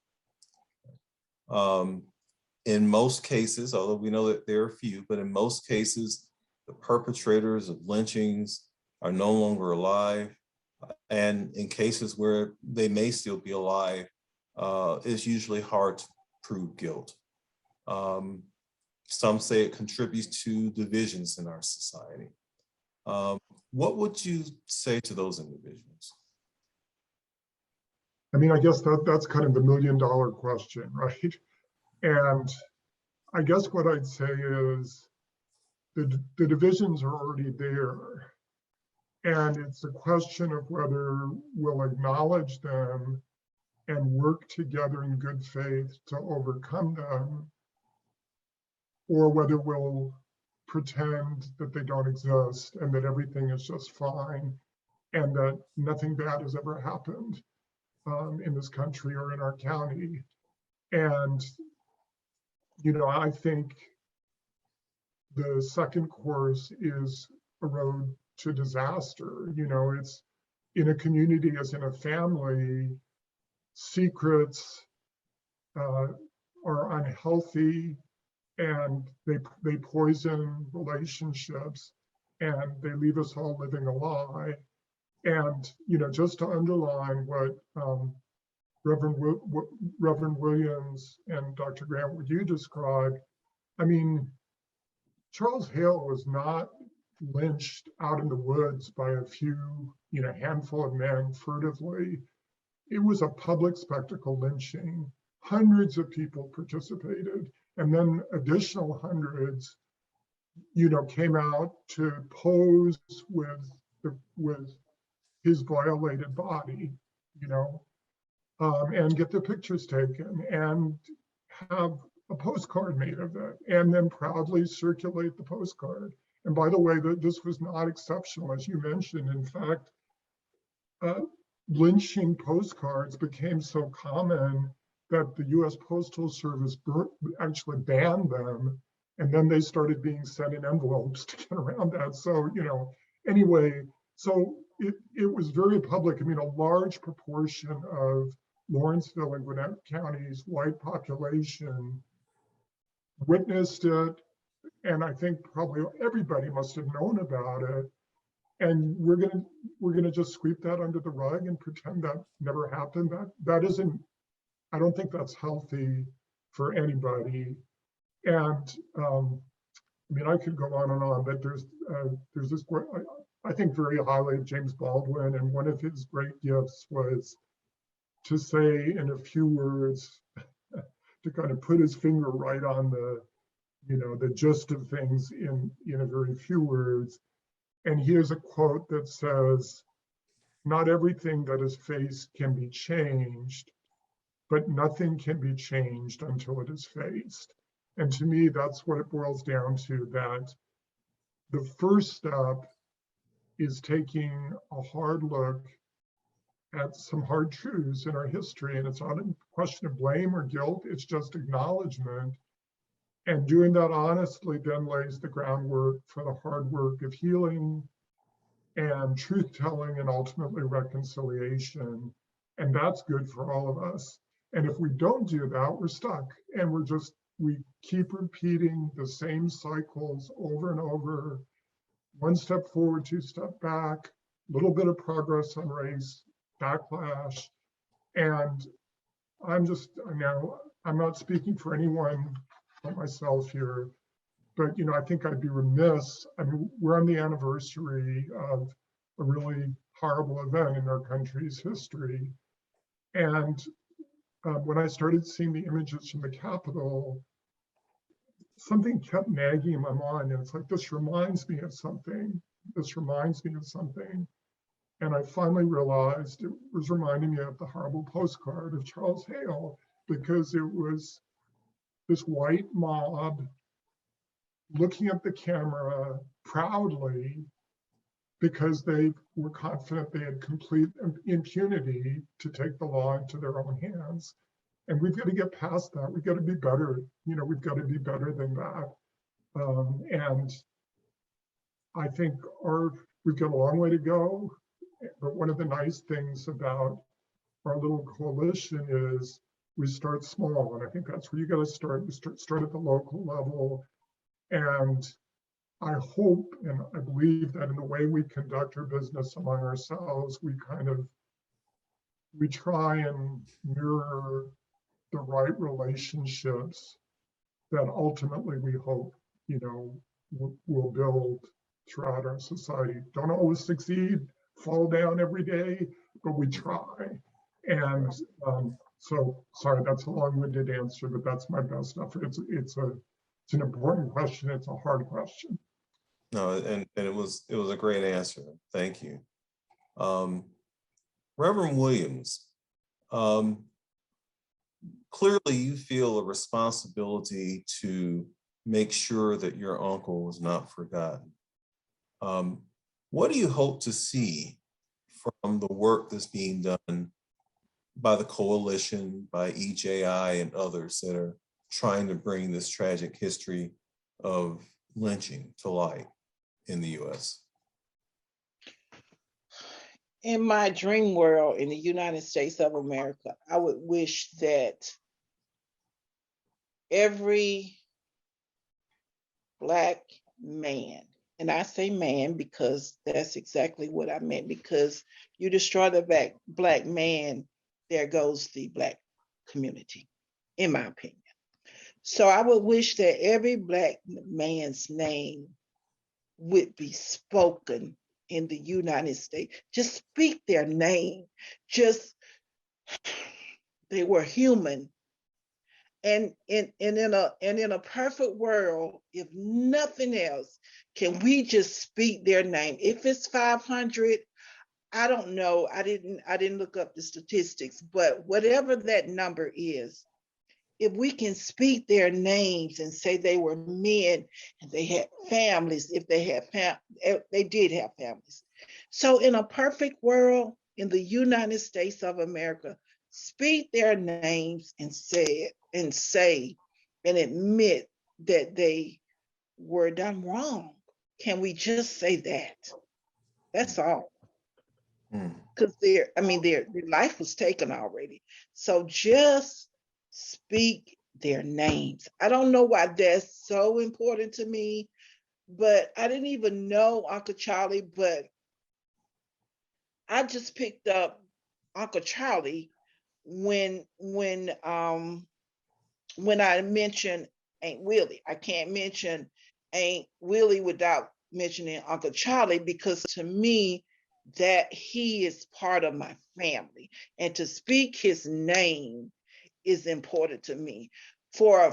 In most cases, although we know that there are a few, but in most cases, the perpetrators of lynchings are no longer alive. And in cases where they may still be alive, it's usually hard to prove guilt. Some say it contributes to divisions in our society. What would you say to those individuals? I mean, I guess that's kind of the $1 million question, right? And I guess what I'd say is the divisions are already there. And it's a question of whether we'll acknowledge them and work together in good faith to overcome them, or whether we'll pretend that they don't exist and that everything is just fine and that nothing bad has ever happened in this country or in our county. And, you know, I think the second course is a road to disaster. You know, it's in a community as in a family, secrets are unhealthy, and they poison relationships, and they leave us all living a lie. And, you know, just to underline what Reverend Williams and Dr. Grant, what you described, I mean, Charles Hale was not lynched out in the woods by a few, you know, handful of men furtively. It was a public spectacle lynching. Hundreds of people participated, and then additional hundreds, you know, came out to pose with his violated body, you know, and get the pictures taken and have a postcard made of it, and then proudly circulate the postcard. And by the way, this was not exceptional, as you mentioned. In fact, lynching postcards became so common that the US Postal Service actually banned them, and then they started being sent in envelopes to get around that. So, you know, anyway, so it was very public. I mean, a large proportion of Lawrenceville and Gwinnett County's white population witnessed it, and I think probably everybody must have known about it. And we're gonna just sweep that under the rug and pretend that never happened. That isn't. I don't think that's healthy for anybody. And I mean, I could go on, but there's this. I think very highly of James Baldwin, and one of his great gifts was to say in a few words, to kind of put his finger right on the, you know, the gist of things in a very few words. And here's a quote that says, "Not everything that is faced can be changed, but nothing can be changed until it is faced." And to me, that's what it boils down to, that the first step is taking a hard look at some hard truths in our history. And it's not a question of blame or guilt, it's just acknowledgement. And doing that honestly then lays the groundwork for the hard work of healing and truth-telling and ultimately reconciliation. And that's good for all of us. And if we don't do that, we're stuck. And we keep repeating the same cycles over and over. One step forward, two step back, a little bit of progress on race, backlash. And I'm not speaking for anyone but myself here, but, you know, I think I'd be remiss. I mean, we're on the anniversary of a really horrible event in our country's history. And when I started seeing the images from the Capitol, something kept nagging in my mind. And it's like, this reminds me of something. This reminds me of something. And I finally realized it was reminding me of the horrible postcard of Charles Hale, because it was this white mob looking at the camera proudly because they were confident they had complete impunity to take the law into their own hands. And we've got to get past that. We've got to be better. You know, we've got to be better than that. And I think we've got a long way to go. But one of the nice things about our little coalition is we start small, and I think that's where you got to start. We start at the local level, and I hope and I believe that in the way we conduct our business among ourselves, we try and mirror the right relationships that ultimately we hope, will build throughout our society. Don't always succeed, fall down every day, but we try. And so, sorry, that's a long-winded answer, but that's my best effort. It's an important question. It's a hard question. No, and it was a great answer. Thank you. Reverend Williams, clearly you feel a responsibility to make sure that your uncle was not forgotten. What do you hope to see from the work that's being done by the coalition, by EJI and others that are trying to bring this tragic history of lynching to light in the US? In my dream world in the United States of America, I would wish that every Black man, and I say man because that's exactly what I meant, because you destroy the Black man, there goes the Black community, in my opinion. So I would wish that every Black man's name would be spoken in the United States. Just speak their name. They were human. And in a perfect world, if nothing else, can we just speak their name? If it's 500, I don't know. I didn't look up the statistics, but whatever that number is, if we can speak their names and say they were men and they had families, if they had they did have families. So in a perfect world, in the United States of America, speak their names and say and admit that they were done wrong. Can we just say that? That's all. Because their life was taken already. So just speak their names. I don't know why that's so important to me, but I didn't even know Uncle Charlie, but I just picked up Uncle Charlie when I mentioned Aunt Willie. I can't mention Aunt Willie without mentioning Uncle Charlie, because to me, that he is part of my family, and to speak his name is important to me. For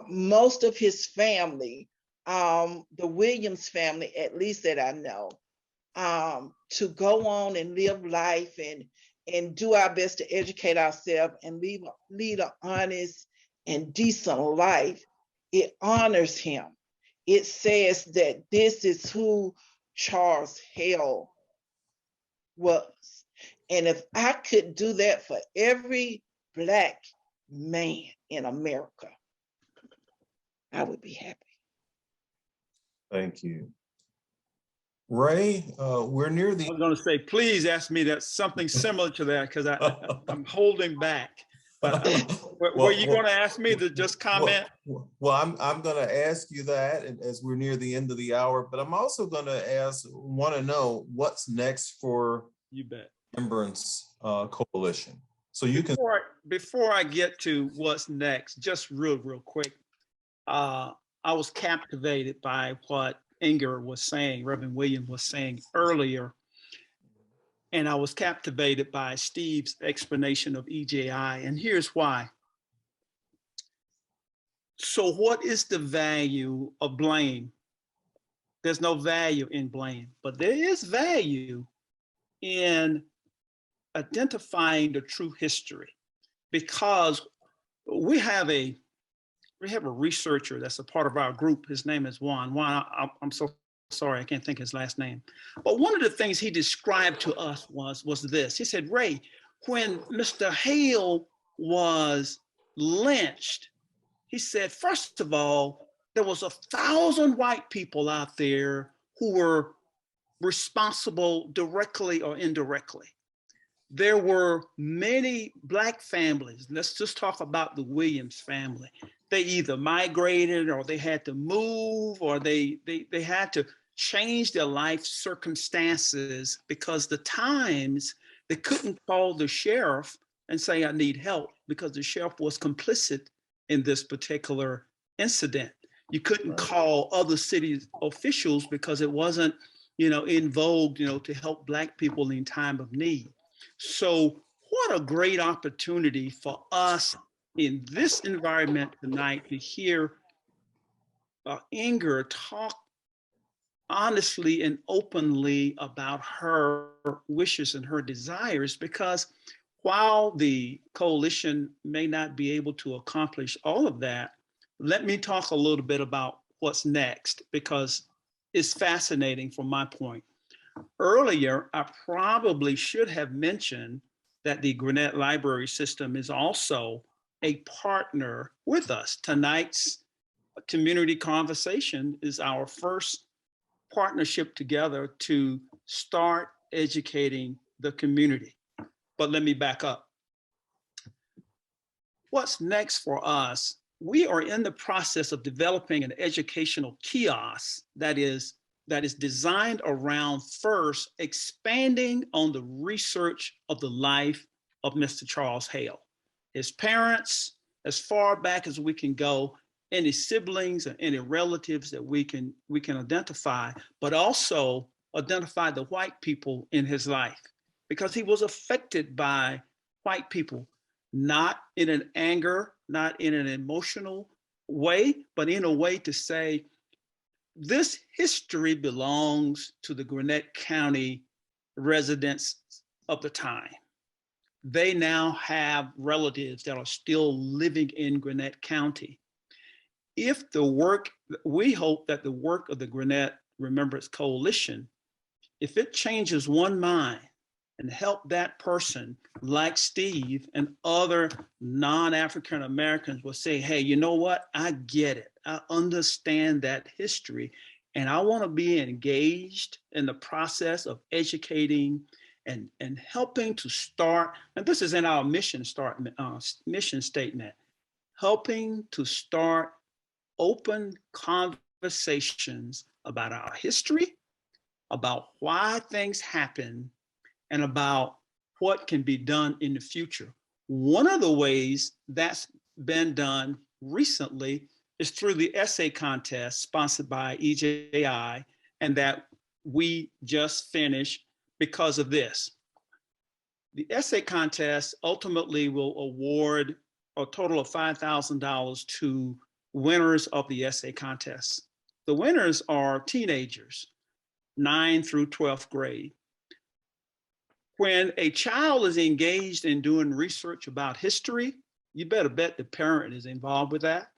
most of his family, the Williams family, at least that I know, to go on and live life and do our best to educate ourselves and lead an honest and decent life, it honors him. It says that this is who Charles Hale was. And if I could do that for every Black man in America, I would be happy. Thank you. Ray, we're near the— I was going to say, please ask me that something similar to that, because I'm holding back. But were you going to ask me to just comment? Well, I'm going to ask you that as we're near the end of the hour, but I'm also going to want to know what's next for You bet. Remembrance Coalition. So you can— Before I get to what's next, just real quick, I was captivated by what Inger was saying, Reverend Williams was saying earlier, and I was captivated by Steve's explanation of EJI, and here's why. So what is the value of blame? There's no value in blame, but there is value in identifying the true history, because we have a researcher that's a part of our group. His name is Juan. I'm so sorry, I can't think his last name. But one of the things he described to us was this. He said, Ray, when Mr. Hale was lynched, he said, first of all, there was 1,000 white people out there who were responsible directly or indirectly. there were many Black families. Let's just talk about the Williams family. They either migrated or they had to move or they had to change their life circumstances because the times they couldn't call the sheriff and say, I need help, because the sheriff was complicit in this particular incident. You couldn't call other city officials because it wasn't, in vogue, to help Black people in time of need. So what a great opportunity for us in this environment tonight to hear Inger talk honestly and openly about her wishes and her desires, because while the coalition may not be able to accomplish all of that, let me talk a little bit about what's next, because it's fascinating from my point. Earlier, I probably should have mentioned that the Gwinnett Library System is also a partner with us. Tonight's community conversation is our first partnership together to start educating the community. But let me back up. What's next for us? We are in the process of developing an educational kiosk that is designed around first expanding on the research of the life of Mr. Charles Hale, his parents, as far back as we can go, any siblings or any relatives that we can identify, but also identify the white people in his life, because he was affected by white people, not in an anger, not in an emotional way, but in a way to say, this history belongs to the Gwinnett County residents of the time. They now have relatives that are still living in Gwinnett County. If the work, we hope that the work of the Gwinnett Remembrance Coalition, if it changes one mind and help that person like Steve and other non-African Americans will say, hey, you know what? I get it. I understand that history, and I want to be engaged in the process of educating and helping to start, and this is in our mission statement, helping to start open conversations about our history, about why things happen, and about what can be done in the future. One of the ways that's been done recently is through the essay contest sponsored by EJI, and that we just finished because of this. The essay contest ultimately will award a total of $5,000 to winners of the essay contest. The winners are teenagers, 9th through 12th grade. When a child is engaged in doing research about history, you better bet the parent is involved with that.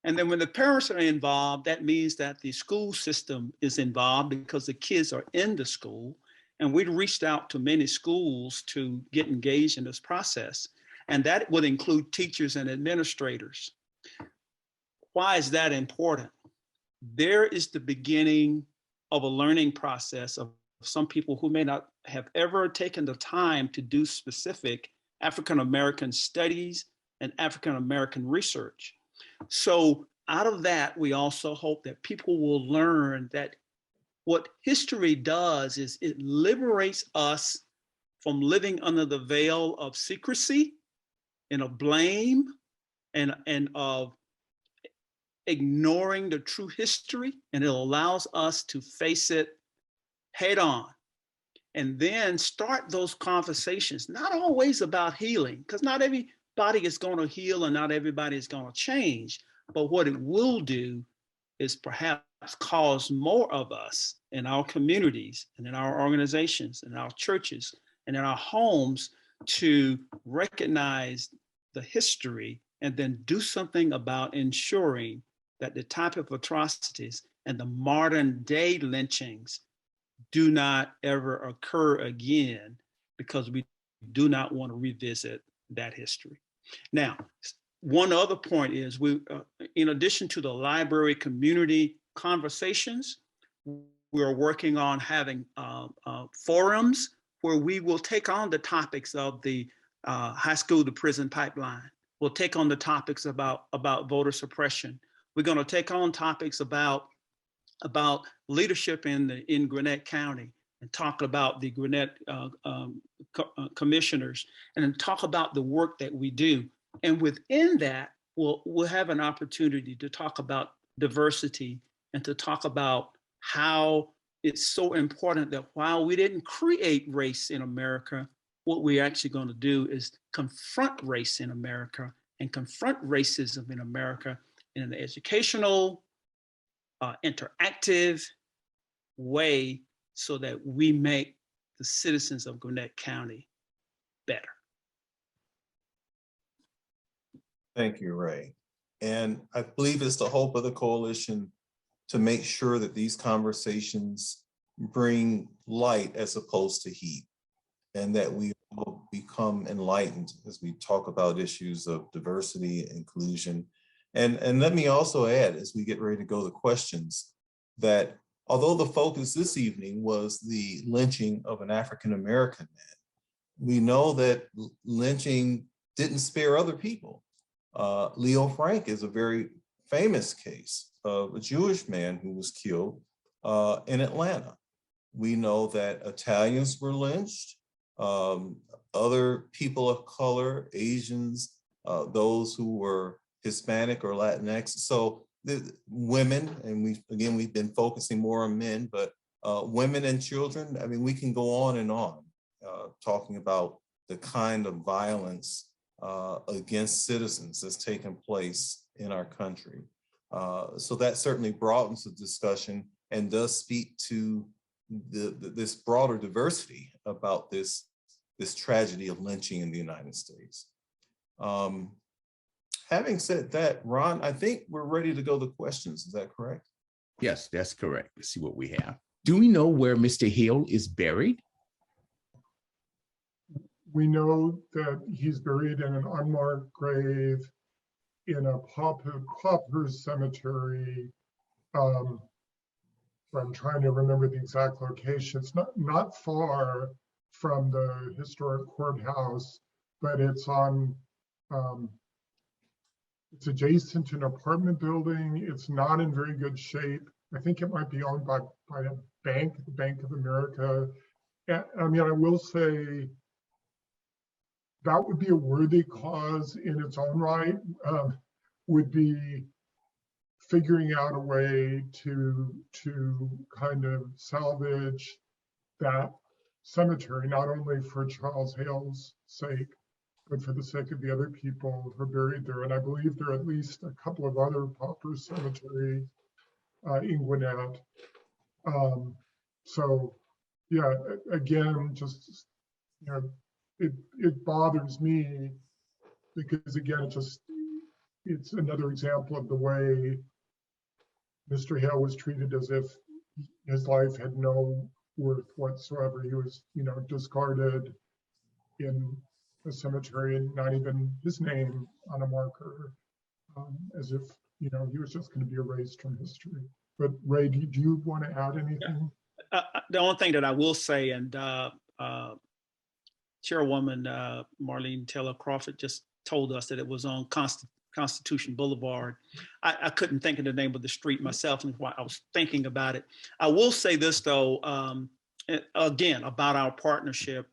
And then when the parents are involved, that means that the school system is involved because the kids are in the school. And we reached out to many schools to get engaged in this process. And that would include teachers and administrators. Why is that important? There is the beginning of a learning process of some people who may not have ever taken the time to do specific African-American studies and African-American research. So out of that, we also hope that people will learn that what history does is it liberates us from living under the veil of secrecy and of blame and of ignoring the true history, and it allows us to face it head on and then start those conversations, not always about healing, because not everybody is going to heal and not everybody is going to change. But what it will do is perhaps cause more of us in our communities and in our organizations and our churches and in our homes to recognize the history and then do something about ensuring that the type of atrocities and the modern day lynchings do not ever occur again, because we do not want to revisit that history. Now, one other point is we, in addition to the library community conversations, we are working on having forums where we will take on the topics of the high school to prison pipeline. We'll take on the topics about voter suppression. We're going to take on topics about leadership in Gwinnett County, and talk about the Gwinnett commissioners, and then talk about the work that we do. And within that, we'll have an opportunity to talk about diversity and to talk about how it's so important that while we didn't create race in America, what we're actually going to do is confront race in America and confront racism in America in an educational, interactive way, so that we make the citizens of Gwinnett County better. Thank you, Ray. And I believe it's the hope of the coalition to make sure that these conversations bring light as opposed to heat, and that we will become enlightened as we talk about issues of diversity, inclusion. And let me also add, as we get ready to go to questions, that although the focus this evening was the lynching of an African-American man, we know that lynching didn't spare other people. Leo Frank is a very famous case of a Jewish man who was killed in Atlanta. We know that Italians were lynched, other people of color, Asians, those who were Hispanic or Latinx. So the women, and we've been focusing more on men, but women and children, I mean, we can go on and on talking about the kind of violence against citizens that's taken place in our country. So that certainly broadens the discussion and does speak to this broader diversity about this tragedy of lynching in the United States. Having said that, Ron, I think we're ready to go to questions. Is that correct? Yes, that's correct. Let's see what we have. Do we know where Mr. Hale is buried? We know that he's buried in an unmarked grave in a pauper cemetery. I'm trying to remember the exact location. It's not far from the historic courthouse, but it's on. It's adjacent to an apartment building. It's not in very good shape. I think it might be owned by a bank, the Bank of America. I mean, I will say that would be a worthy cause in its own right, would be figuring out a way to kind of salvage that cemetery, not only for Charles Hale's sake, but for the sake of the other people who are buried there. And I believe there are at least a couple of other pauper cemeteries in Gwinnett. So yeah, again, just, you know, it bothers me because again, it's another example of the way Mr. Hale was treated as if his life had no worth whatsoever. He was, you know, discarded in a cemetery and not even his name on a marker, as if, you know, he was just going to be erased from history. But Ray, do you want to add anything? The only thing that I will say, and Chairwoman Marlene Taylor Crawford just told us that it was on Constitution Boulevard. I couldn't think of the name of the street myself, and while I was thinking about it. I will say this though, again, about our partnership.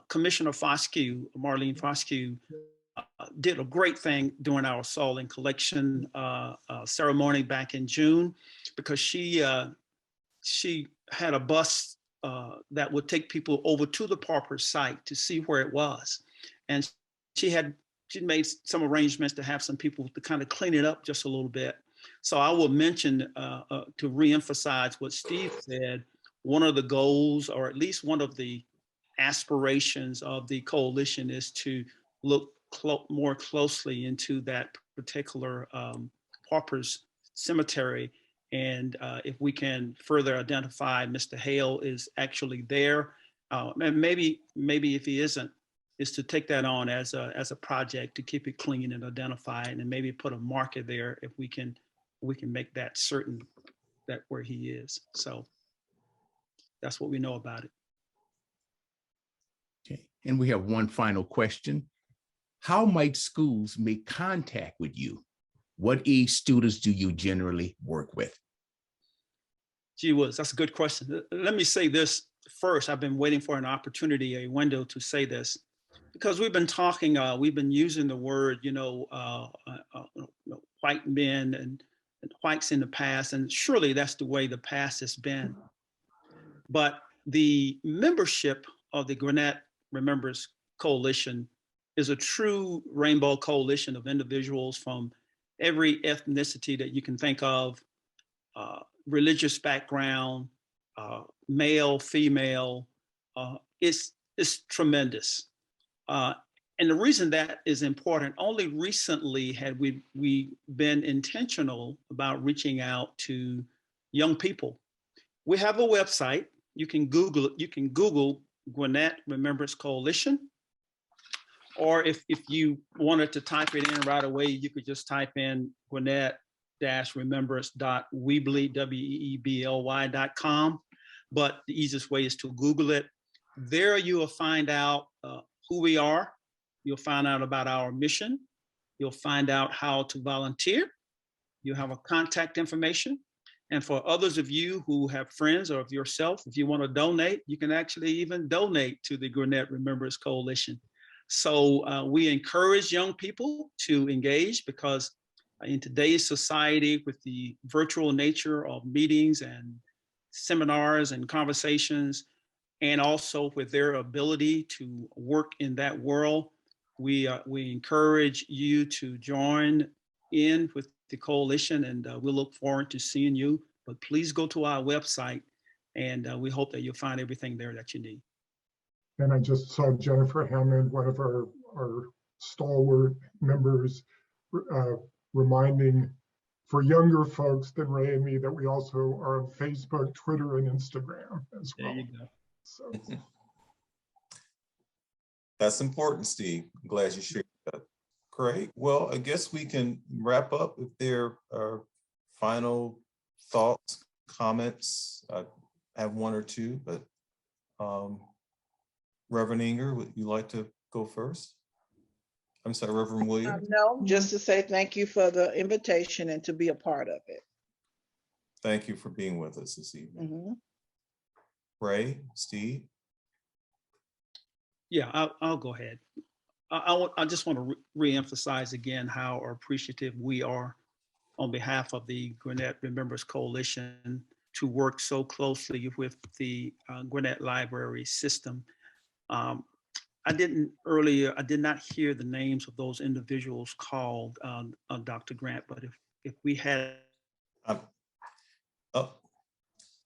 Commissioner Foscue, Marlene Foscue, did a great thing during our assault and collection ceremony back in June, because she had a bus that would take people over to the pauper site to see where it was. And she made some arrangements to have some people to kind of clean it up just a little bit. So I will mention, to reemphasize what Steve said, one of the goals, or at least one of the aspirations of the coalition, is to look more closely into that particular pauper's cemetery. And if we can further identify Mr. Hale is actually there, and maybe if he isn't, is to take that on as a project to keep it clean and identify it, and maybe put a marker there if we can make that certain that where he is. So that's what we know about it. And we have one final question. How might schools make contact with you? What age students do you generally work with? Gee whiz, that's a good question. Let me say this first. I've been waiting for an opportunity, a window to say this, because we've been talking, we've been using the word, white men and whites in the past, and surely that's the way the past has been. But the membership of the Gwinnett Remembrance Coalition is a true rainbow coalition of individuals from every ethnicity that you can think of, religious background, male, female. It's tremendous. And the reason that is important, only recently had we been intentional about reaching out to young people. We have a website. You can Google Gwinnett Remembrance Coalition. Or if you wanted to type it in right away, you could just type in Gwinnett-remembrance.weebly.com. But the easiest way is to Google it. There you will find out who we are. You'll find out about our mission. You'll find out how to volunteer. You'll have a contact information. And for others of you who have friends or of yourself, if you want to donate, you can actually even donate to the Gwinnett Remembrance Coalition. So we encourage young people to engage, because in today's society, with the virtual nature of meetings and seminars and conversations, and also with their ability to work in that world, we encourage you to join in with the coalition, and we'll look forward to seeing you. But please go to our website, and we hope that you'll find everything there that you need. And I just saw Jennifer Hammond, one of our stalwart members, reminding for younger folks than Ray and me that we also are on Facebook, Twitter, and Instagram as well. There you go. So. That's important, Steve. I'm glad you shared that. Great. Well, I guess we can wrap up if there are final thoughts, comments. I have one or two, but Reverend Inger, would you like to go first? I'm sorry, Reverend Williams? No, just to say thank you for the invitation and to be a part of it. Thank you for being with us this evening. Mm-hmm. Ray, Steve? Yeah, I'll go ahead. I just want to reemphasize again how appreciative we are on behalf of the Gwinnett Remembrance Coalition to work so closely with the Gwinnett Library system. I did not hear the names of those individuals called, Dr. Grant, but if we had.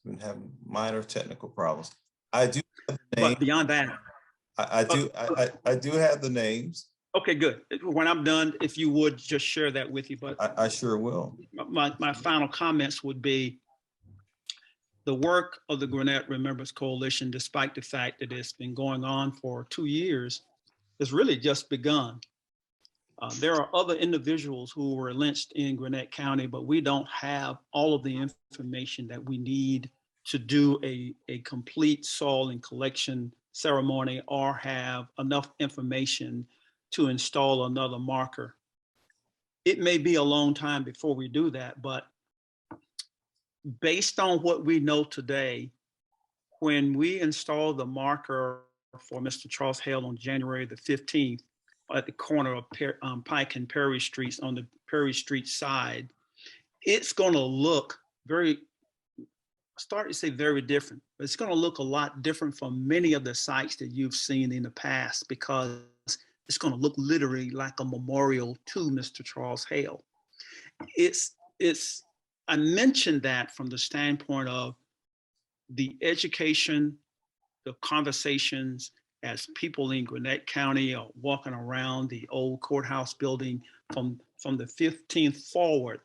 Been having minor technical problems. I do have the names. But beyond that. I do have the names. Okay, good. When I'm done, if you would just share that with you. But I sure will. My final comments would be the work of the Gwinnett Remembrance Coalition, despite the fact that it's been going on for 2 years, has really just begun. There are other individuals who were lynched in Gwinnett County, but we don't have all of the information that we need to do a complete soil and collection ceremony or have enough information to install another marker. It may be a long time before we do that, but based on what we know today, when we install the marker for Mr. Charles Hale on January the 15th at the corner of Pike and Perry Streets on the Perry Street side, it's going to look very different, but it's going to look a lot different from many of the sites that you've seen in the past, because it's going to look literally like a memorial to Mr. Charles Hale. I mentioned that from the standpoint of the education, the conversations as people in Gwinnett County are walking around the old courthouse building from the 15th forward.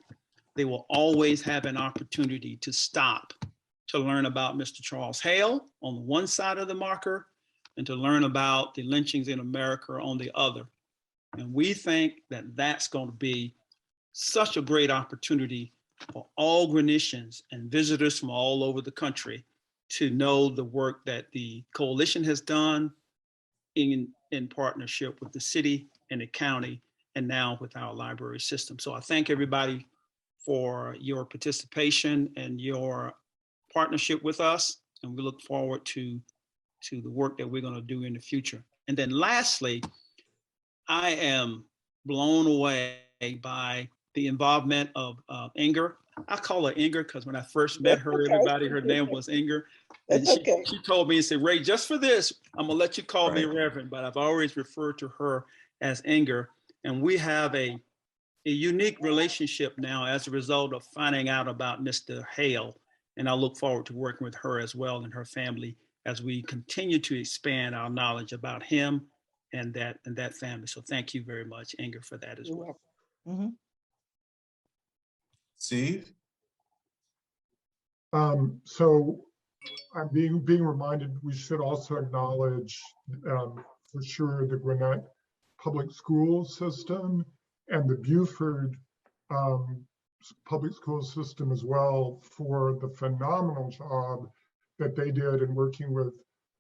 They will always have an opportunity to stop to learn about Mr. Charles Hale on the one side of the marker and to learn about the lynchings in America on the other. And we think that that's going to be such a great opportunity for all Gwinnettians and visitors from all over the country to know the work that the coalition has done in partnership with the city and the county, and now with our library system. So I thank everybody for your participation and your partnership with us, and we look forward to the work that we're going to do in the future. And then lastly, I am blown away by the involvement of Inger. I call her Inger because when I first met her, everybody, her name was Inger. And she told me and said, Ray, just for this, I'm gonna let you call me Reverend, but I've always referred to her as Inger. And we have a unique relationship now as a result of finding out about Mr. Hale. And I look forward to working with her as well and her family as we continue to expand our knowledge about him and that family. So thank you very much, Inger, for that as well. Mm-hmm. Steve? So I'm being reminded we should also acknowledge for sure the Gwinnett Public School System and the Buford Public School System as well for the phenomenal job that they did in working with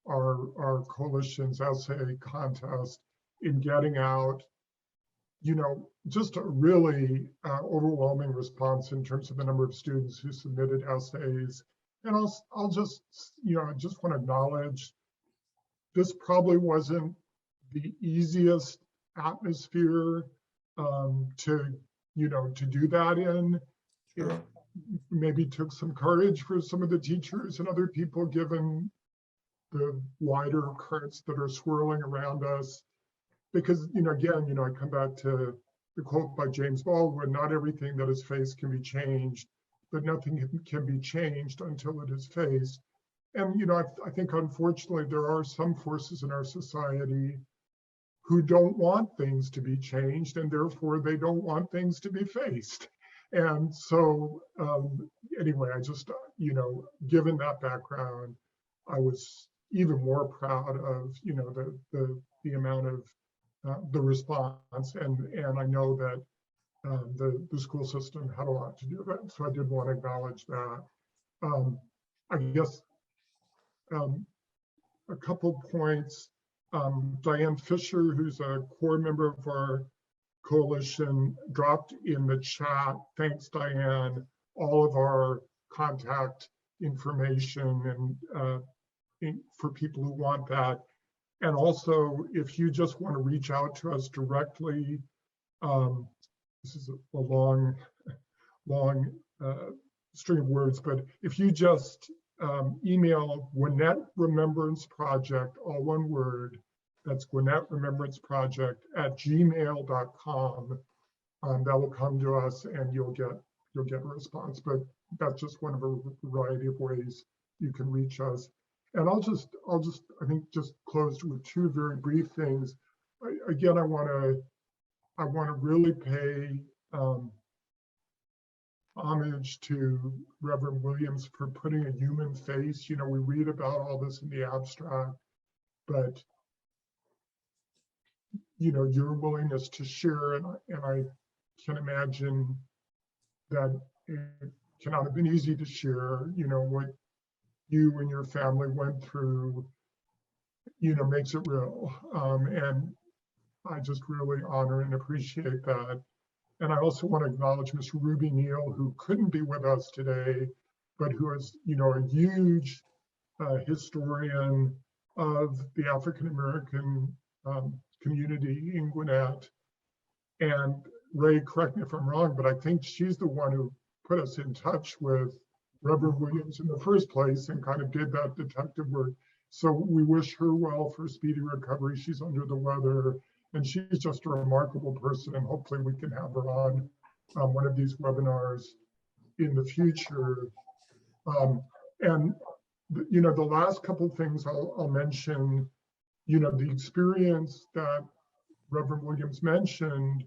our coalition's essay contest in getting out, you know, just a really overwhelming response in terms of the number of students who submitted essays. And I'll just, you know, I just want to acknowledge this probably wasn't the easiest atmosphere to, you know, to do that in. Sure. It maybe took some courage for some of the teachers and other people, given the wider currents that are swirling around us. Because, you know, again, you know, I come back to the quote by James Baldwin, not everything that is faced can be changed, but nothing can be changed until it is faced. And, you know, I think unfortunately there are some forces in our society who don't want things to be changed, and therefore they don't want things to be faced. And so anyway, I just, you know, given that background, I was even more proud of, you know, the amount of the response, and I know that the school system had a lot to do with it. So I did want to acknowledge that. I guess a couple points. Diane Fisher, who's a core member of our coalition, dropped in the chat, thanks Diane, all of our contact information and for people who want that. And also, if you just want to reach out to us directly, this is a long string of words, but if you just email Gwinnett Remembrance Project, all one word, that's Gwinnett Remembrance Project @gmail.com, that will come to us and you'll get a response. But that's just one of a variety of ways you can reach us. And I'll just I think just close with two very brief things. Again, I want to really pay homage to Reverend Williams for putting a human face. You know, we read about all this in the abstract, but you know, your willingness to share, and I can imagine that it cannot have been easy to share, you know, what you and your family went through, you know, makes it real. And I just really honor and appreciate that. And I also want to acknowledge Ms. Ruby Neal, who couldn't be with us today, but who is, you know, a huge historian of the African-American community in Gwinnett. And Ray, correct me if I'm wrong, but I think she's the one who put us in touch with Reverend Williams in the first place and kind of did that detective work. So we wish her well for speedy recovery. She's under the weather, and she's just a remarkable person, and hopefully we can have her on one of these webinars in the future. And you know, the last couple of things I'll mention, you know, the experience that Reverend Williams mentioned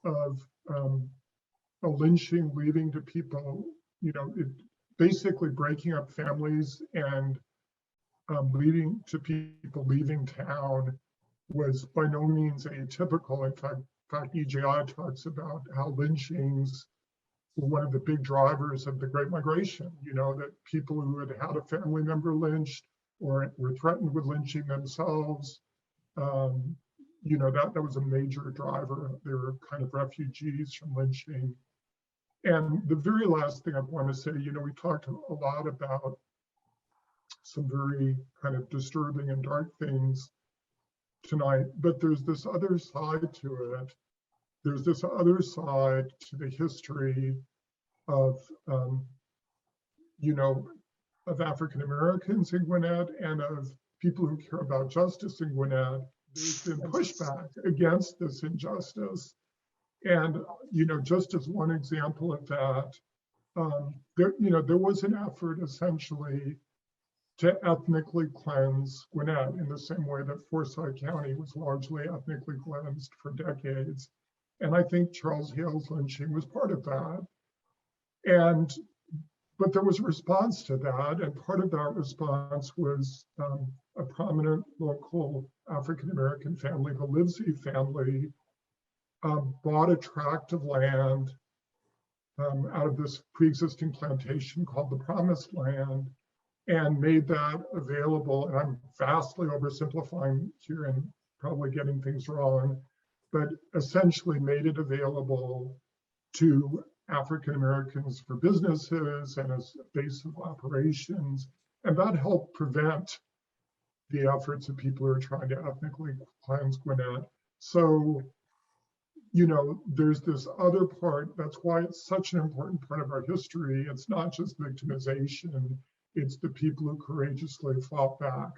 of a lynching leading to people, you know, it basically breaking up families and leading to people leaving town was by no means atypical. In fact, EJI talks about how lynchings were one of the big drivers of the Great Migration, you know, that people who had had a family member lynched or were threatened with lynching themselves You know, that was a major driver. They were kind of refugees from lynching. And the very last thing I want to say, you know, we talked a lot about some very kind of disturbing and dark things tonight, but there's this other side to it. There's this other side to the history of, you know, of African Americans in Gwinnett and of people who care about justice in Gwinnett. There's been pushback against this injustice. And, you know, just as one example of that, there was an effort essentially to ethnically cleanse Gwinnett in the same way that Forsyth County was largely ethnically cleansed for decades. And I think Charles Hale's lynching was part of that. But there was a response to that, and part of that response was a prominent local African-American family, the Livesey family, bought a tract of land out of this pre-existing plantation called the Promised Land and made that available. And I'm vastly oversimplifying here and probably getting things wrong, but essentially made it available to African Americans for businesses and as a base of operations. And that helped prevent the efforts of people who are trying to ethnically cleanse Gwinnett. So, you know, there's this other part. That's why it's such an important part of our history. It's not just victimization, it's the people who courageously fought back,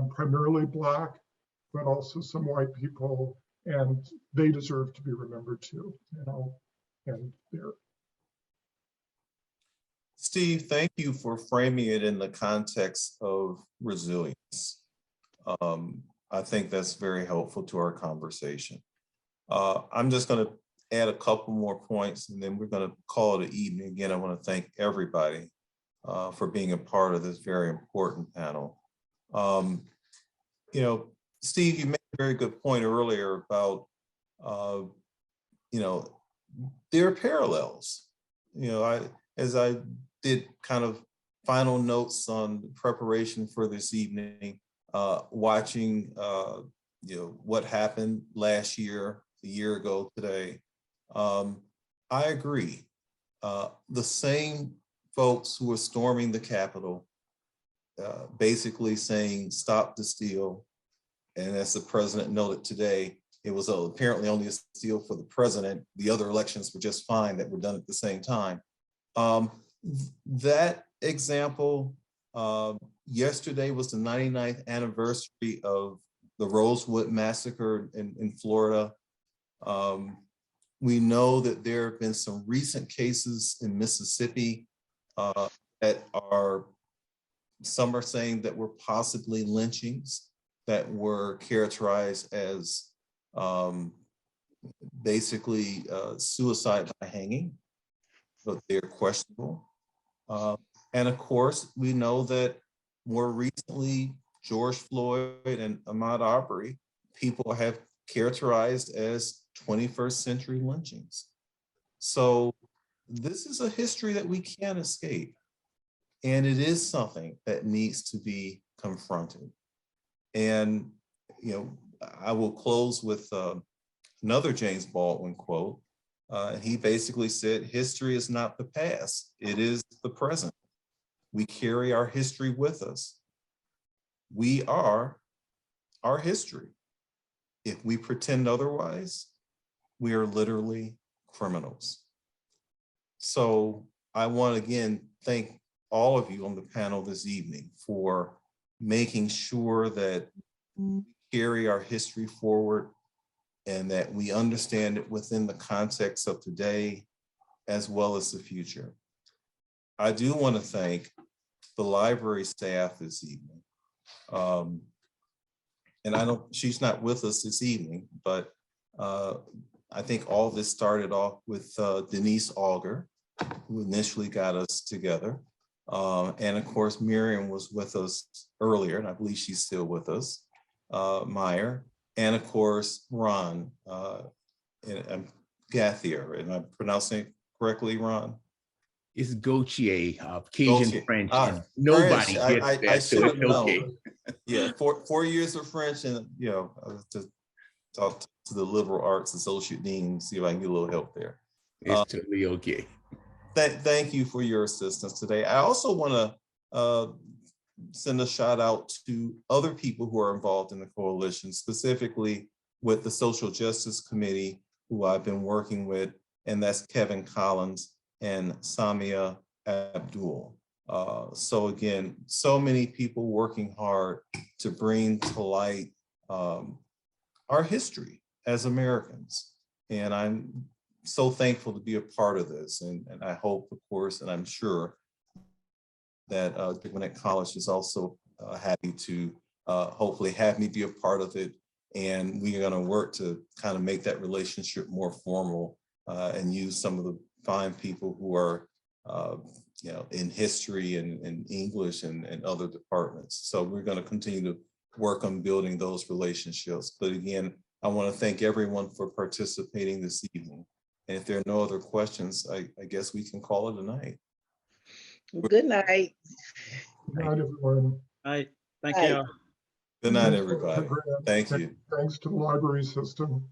primarily Black, but also some white people, and they deserve to be remembered too, you know. And there. Steve, thank you for framing it in the context of resilience. I think that's very helpful to our conversation. I'm just going to add a couple more points and then we're going to call it an evening. Again, I want to thank everybody for being a part of this very important panel. You know, Steve, you made a very good point earlier about, you know, there are parallels. You know, as I did kind of final notes on preparation for this evening, watching, you know, what happened last year, a year ago today, I agree. The same folks who were storming the Capitol, basically saying, stop the steal. And as the president noted today, it was apparently only a steal for the president. The other elections were just fine that were done at the same time. That example, yesterday was the 99th anniversary of the Rosewood Massacre in Florida. We know that there have been some recent cases in Mississippi that are, some are saying that were possibly lynchings that were characterized as basically suicide by hanging, but they're questionable. And of course, we know that more recently, George Floyd and Ahmaud Arbery, people have characterized as 21st century lynchings. So this is a history that we can't escape. And it is something that needs to be confronted. And, you know, I will close with another James Baldwin quote. He basically said, history is not the past, it is the present. We carry our history with us. We are our history. If we pretend otherwise, we are literally criminals. So I want to again thank all of you on the panel this evening for making sure that we carry our history forward and that we understand it within the context of today as well as the future. I do want to thank the library staff this evening. And she's not with us this evening, but I think all this started off with Denise Auger, who initially got us together. And of course, Miriam was with us earlier, and I believe she's still with us, Meyer, and of course, Ron and Gathier. Am I pronouncing it correctly, Ron? It's Gautier, Cajun Gautier. French, Ah, and nobody French. I gets should that, have so it's known. okay. Yeah, 4 years of French, and to talk to the liberal arts associate dean, see if I can get a little help there. It's totally okay. Thank you for your assistance today. I also want to send a shout out to other people who are involved in the coalition, specifically with the Social Justice Committee, who I've been working with, and that's Kevin Collins and Samia Abdul. So again, so many people working hard to bring to light our history as Americans. And I'm so thankful to be a part of this. And I hope, of course, and I'm sure that Gwinnett College is also happy to hopefully have me be a part of it. And we are going to work to kind of make that relationship more formal and use some of the fine people who are in history and English and other departments. So we're going to continue to work on building those relationships. But again, I want to thank everyone for participating this evening. And if there are no other questions, I guess we can call it a night. Good night. Good night, everyone. All right. Thank Right. you. Good night, everybody. Thank you. Thanks to the library system.